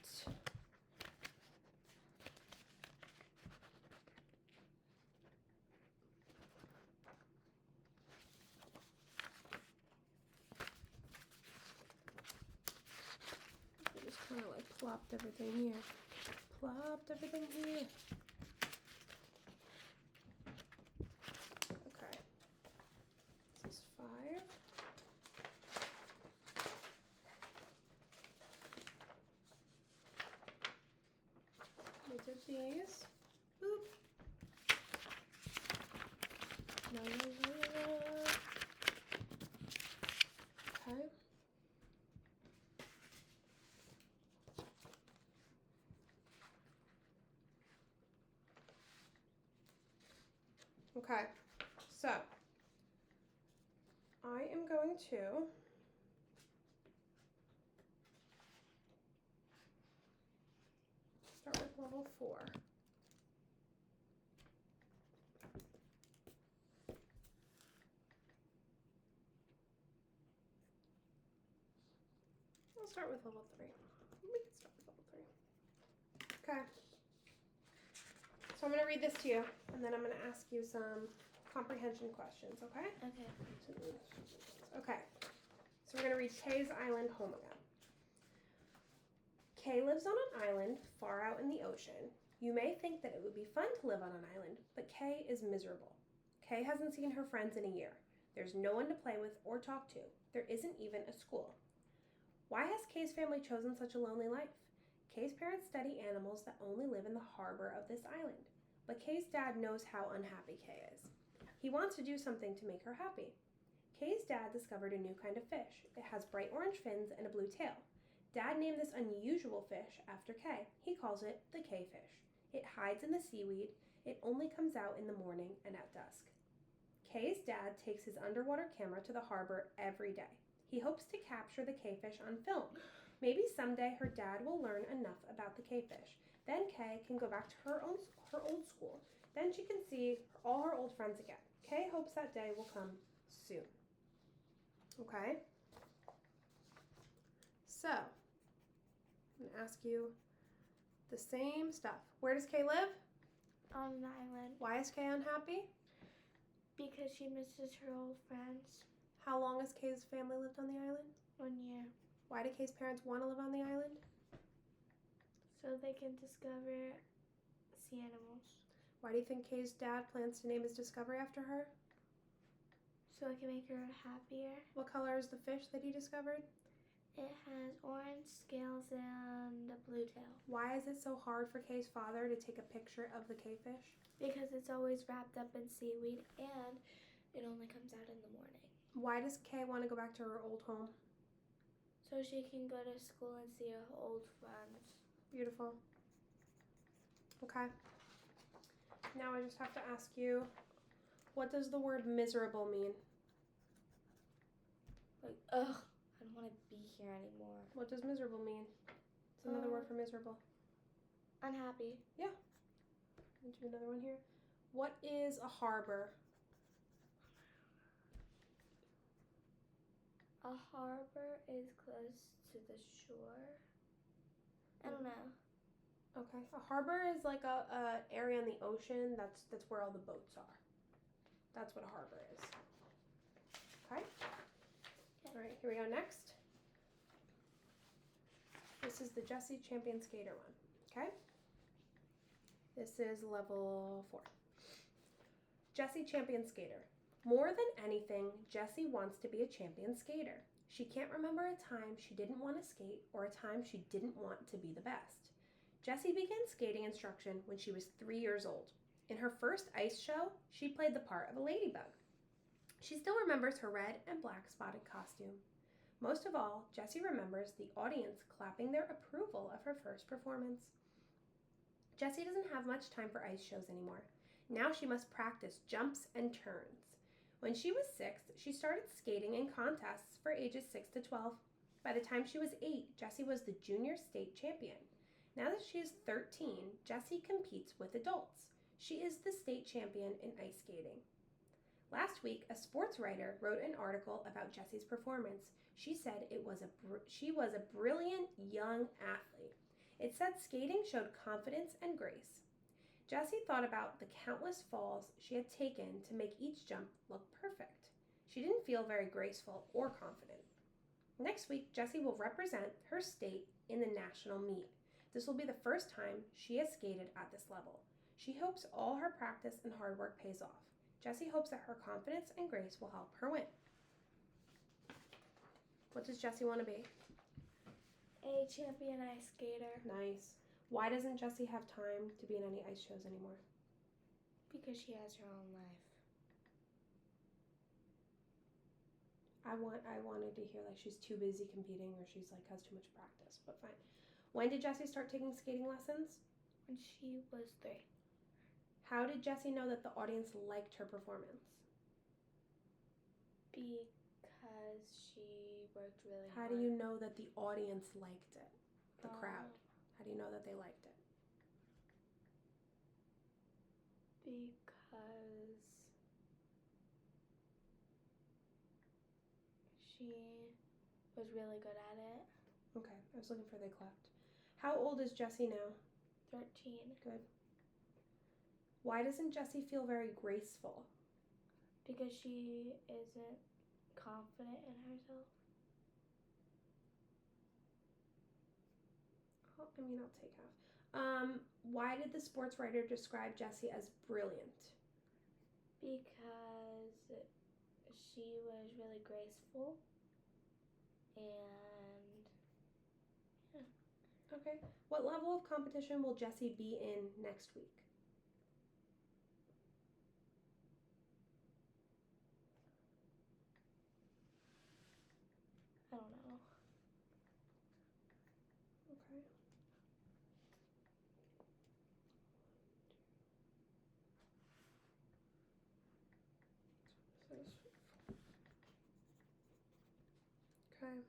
I just kind of like plopped everything here. Plopped everything here. please. Boop. No. Okay. Okay, so I am going to start with level 4. I'll start with level 3. We can start with level 3. Okay. So I'm going to read this to you, and then I'm going to ask you some comprehension questions, okay? Okay. Okay. So we're going to read Kay's Island home again. Kay lives on an island far out in the ocean. You may think that it would be fun to live on an island, but Kay is miserable. Kay hasn't seen her friends in a year. There's no one to play with or talk to. There isn't even a school. Why has Kay's family chosen such a lonely life? Kay's parents study animals that only live in the harbor of this island. But Kay's dad knows how unhappy Kay is. He wants to do something to make her happy. Kay's dad discovered a new kind of fish. It has bright orange fins and a blue tail. Dad named this unusual fish after Kay. He calls it the Kay fish. It hides in the seaweed. It only comes out in the morning and at dusk. Kay's dad takes his underwater camera to the harbor every day. He hopes to capture the Kay fish on film. Maybe someday her dad will learn enough about the Kay fish. Then Kay can go back to her old school. Then she can see all her old friends again. Kay hopes that day will come soon. Okay? So, I'm going to ask you the same stuff. Where does Kay live? On an island. Why is Kay unhappy? Because she misses her old friends. How long has Kay's family lived on the island? 1 year. Why do Kay's parents want to live on the island? So they can discover sea animals. Why do you think Kay's dad plans to name his discovery after her? So it can make her happier. What color is the fish that he discovered? It has orange scales and a blue tail. Why is it so hard for Kay's father to take a picture of the Kay fish? Because it's always wrapped up in seaweed and it only comes out in the morning. Why does Kay want to go back to her old home? So she can go to school and see her old friends. Beautiful. Okay. Now I just have to ask you, what does the word miserable mean? Like, ugh, I don't want to be here anymore. What does miserable mean? It's another word for miserable. Unhappy. Yeah. I'll do another one here. What is a harbor? A harbor is close to the shore. I don't know. Okay. A harbor is like a area in the ocean that's where all the boats are. That's what a harbor is. Okay? All right, here we go next. This is the Jessie Champion Skater one. Okay? This is level 4. Jessie Champion Skater. More than anything, Jessie wants to be a champion skater. She can't remember a time she didn't want to skate or a time she didn't want to be the best. Jessie began skating instruction when she was 3 years old. In her first ice show, she played the part of a ladybug. She still remembers her red and black spotted costume. Most of all, Jessie remembers the audience clapping their approval of her first performance. Jessie doesn't have much time for ice shows anymore. Now she must practice jumps and turns. When she was 6, she started skating in contests for ages 6 to 12. By the time she was 8, Jessie was the junior state champion. Now that she is 13, Jessie competes with adults. She is the state champion in ice skating. Last week, a sports writer wrote an article about Jessie's performance. She said she was a brilliant young athlete. It said skating showed confidence and grace. Jessie thought about the countless falls she had taken to make each jump look perfect. She didn't feel very graceful or confident. Next week, Jessie will represent her state in the national meet. This will be the first time she has skated at this level. She hopes all her practice and hard work pays off. Jessie hopes that her confidence and grace will help her win. What does Jessie want to be? A champion ice skater. Nice. Why doesn't Jessie have time to be in any ice shows anymore? Because she has her own life. I wanted to hear like she's too busy competing or she's like has too much practice, but fine. When did Jessie start taking skating lessons? When she was 3. How did Jessie know that the audience liked her performance? Because she worked really How hard. do you know that the audience liked it? The crowd. How do you know that they liked it? Because she was really good at it. Okay, I was looking for they clapped. How old is Jessie now? 13. Good. Why doesn't Jessie feel very graceful? Because she isn't confident in herself. Oh, I'll take half. Why did the sports writer describe Jessie as brilliant? Because she was really graceful and yeah. Okay. What level of competition will Jessie be in next week? I don't know. Okay. Okay.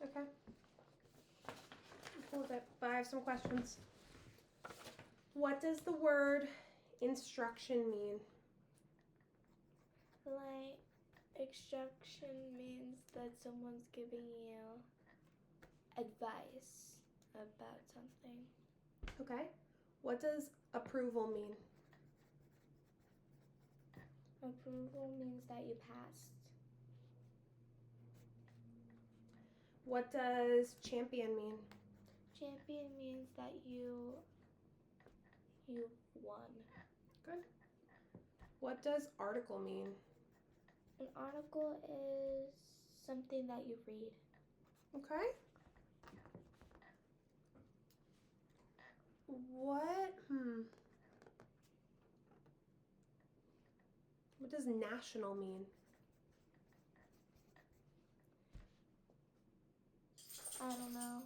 Okay. Cool with it. But I have some questions. What does the word instruction mean? Like, instruction means that someone's giving you advice about something. Okay. What does approval mean? Approval means that you passed. What does champion mean? Champion means that you won. Good. What does article mean? An article is something that you read. Okay. What? What does national mean? I don't know.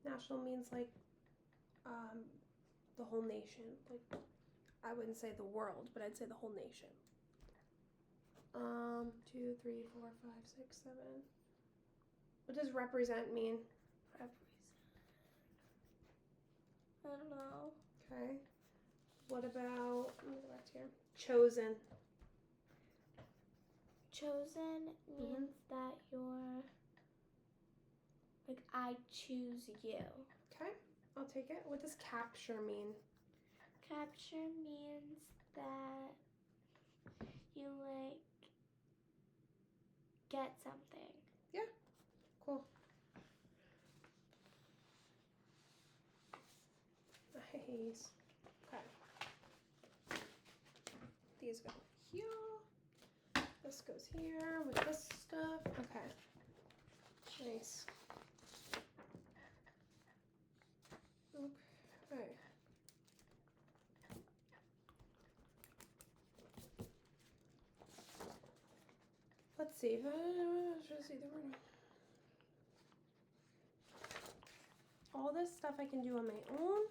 National means like the whole nation. Like I wouldn't say the world, but I'd say the whole nation. 2, 3, 4, 5, 6, 7. What does represent mean? Represent. I don't know. Okay. What about, let me go back to here. Chosen. Chosen means that you're, like, I choose you. Okay, I'll take it. What does capture mean? Capture means that you, like, get something. Yeah, cool. Nice. Okay. These go here. This goes here with this stuff. Okay. Nice. Okay. Let's see. Just see the word. All this stuff I can do on my own.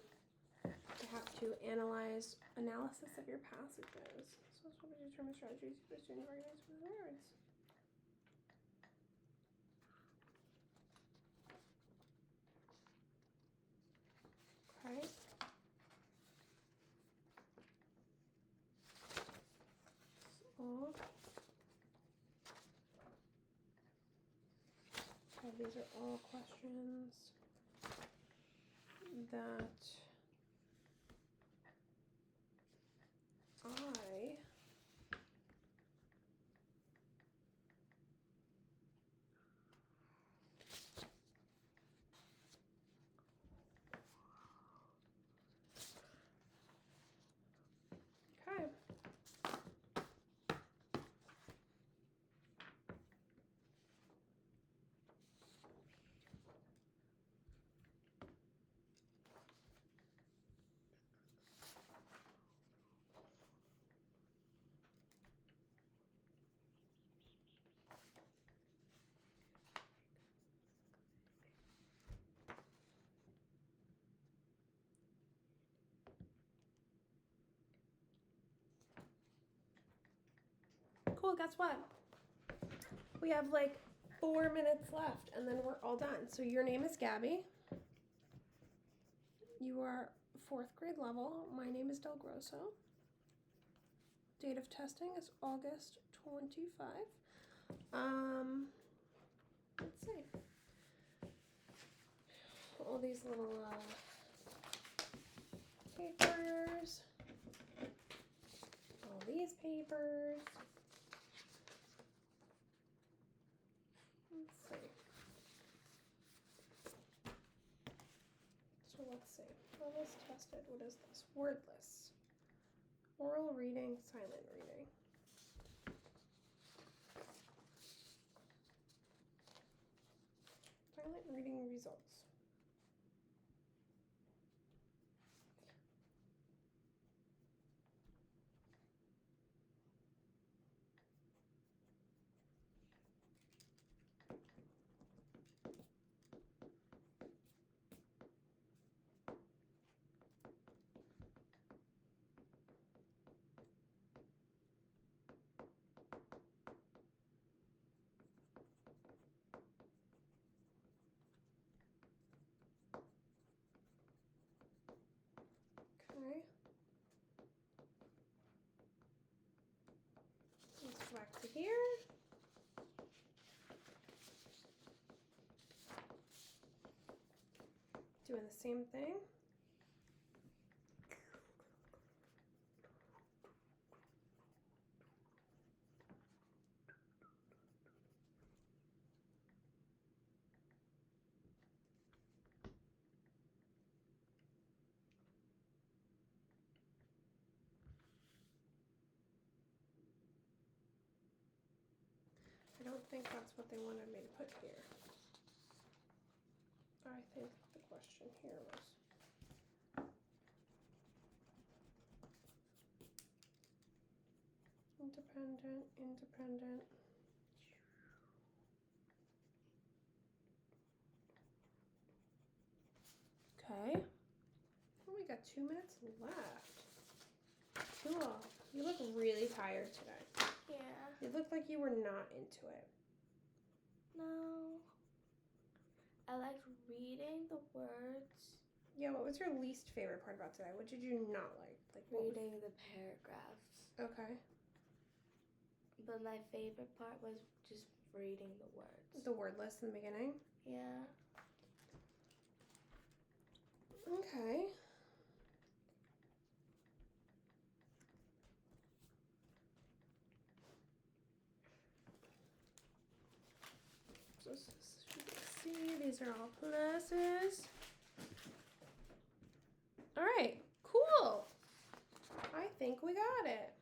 I have to analyze analysis of your passages. So it's what we determine strategies for student organize for the words. Okay. So these are all questions that I cool. Guess what? We have like 4 minutes left and then we're all done. So your name is Gabby. You are 4th grade level. My name is Del Grosso. Date of testing is August 25. Let's see. All these little papers. All these papers. Let's see. So let's see. Wordless tested. What is this? Wordless. Oral reading, silent reading. Silent reading results. Okay. Let's go back to here. Doing the same thing. I don't think that's what they wanted me to put here. I think the question here was independent, independent. Okay. Oh, we got 2 minutes left. Cool. You look really tired today. Yeah. You look like you were not into it. No. I like reading the words. Yeah, what was your least favorite part about today? What did you not like? Like what was- Reading the paragraphs. Okay. But my favorite part was just reading the words. The word list in the beginning? Yeah. Okay. So this is, you can see these are all pluses. All right, cool. I think we got it.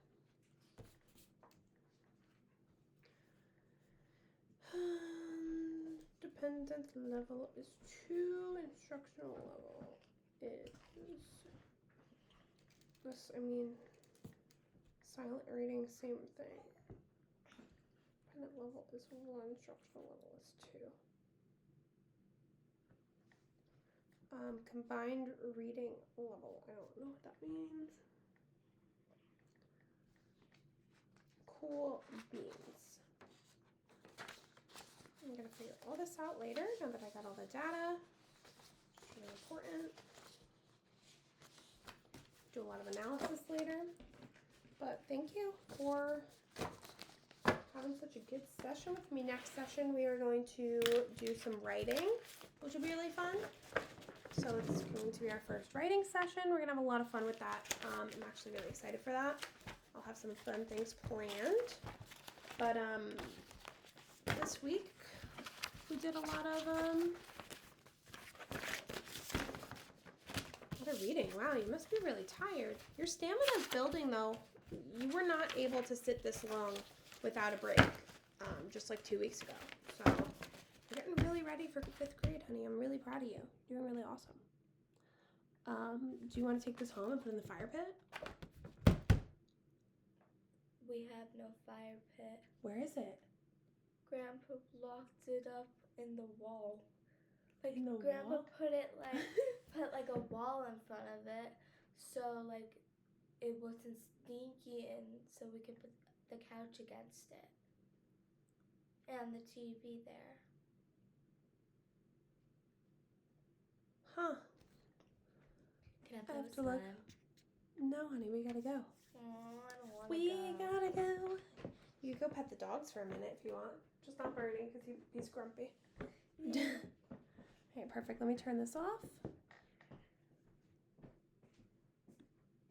Dependent level is 2, instructional level is this, silent reading, same thing. Dependent level is 1, instructional level is 2. Combined reading level, I don't know what that means. Cool beans. I'm gonna figure all this out later now that I got all the data. It's really important. Do a lot of analysis later. But thank you for having such a good session with me. Next session we are going to do some writing, which will be really fun. So it's going to be our first writing session. We're gonna have a lot of fun with that. I'm actually really excited for that. I'll have some fun things planned. But this week we did a lot of reading. Wow, you must be really tired. Your stamina's building though. You were not able to sit this long without a break, just like 2 weeks ago. So you're getting really ready for 5th grade, honey. I'm really proud of you. You're doing really awesome. Do you want to take this home and put it in the fire pit? We have no fire pit. Where is it? Grandpa locked it up in the wall. Like In the Grandpa wall? put like a wall in front of it, so like it wasn't stinky, and so we could put the couch against it. And the TV there. Huh. Can I I play have with to look. slime? No, honey, we gotta go. Oh, I don't want to We go. gotta go. You can go pet the dogs for a minute if you want. Just not Birdie because he's grumpy. Yeah. Okay, perfect. Let me turn this off.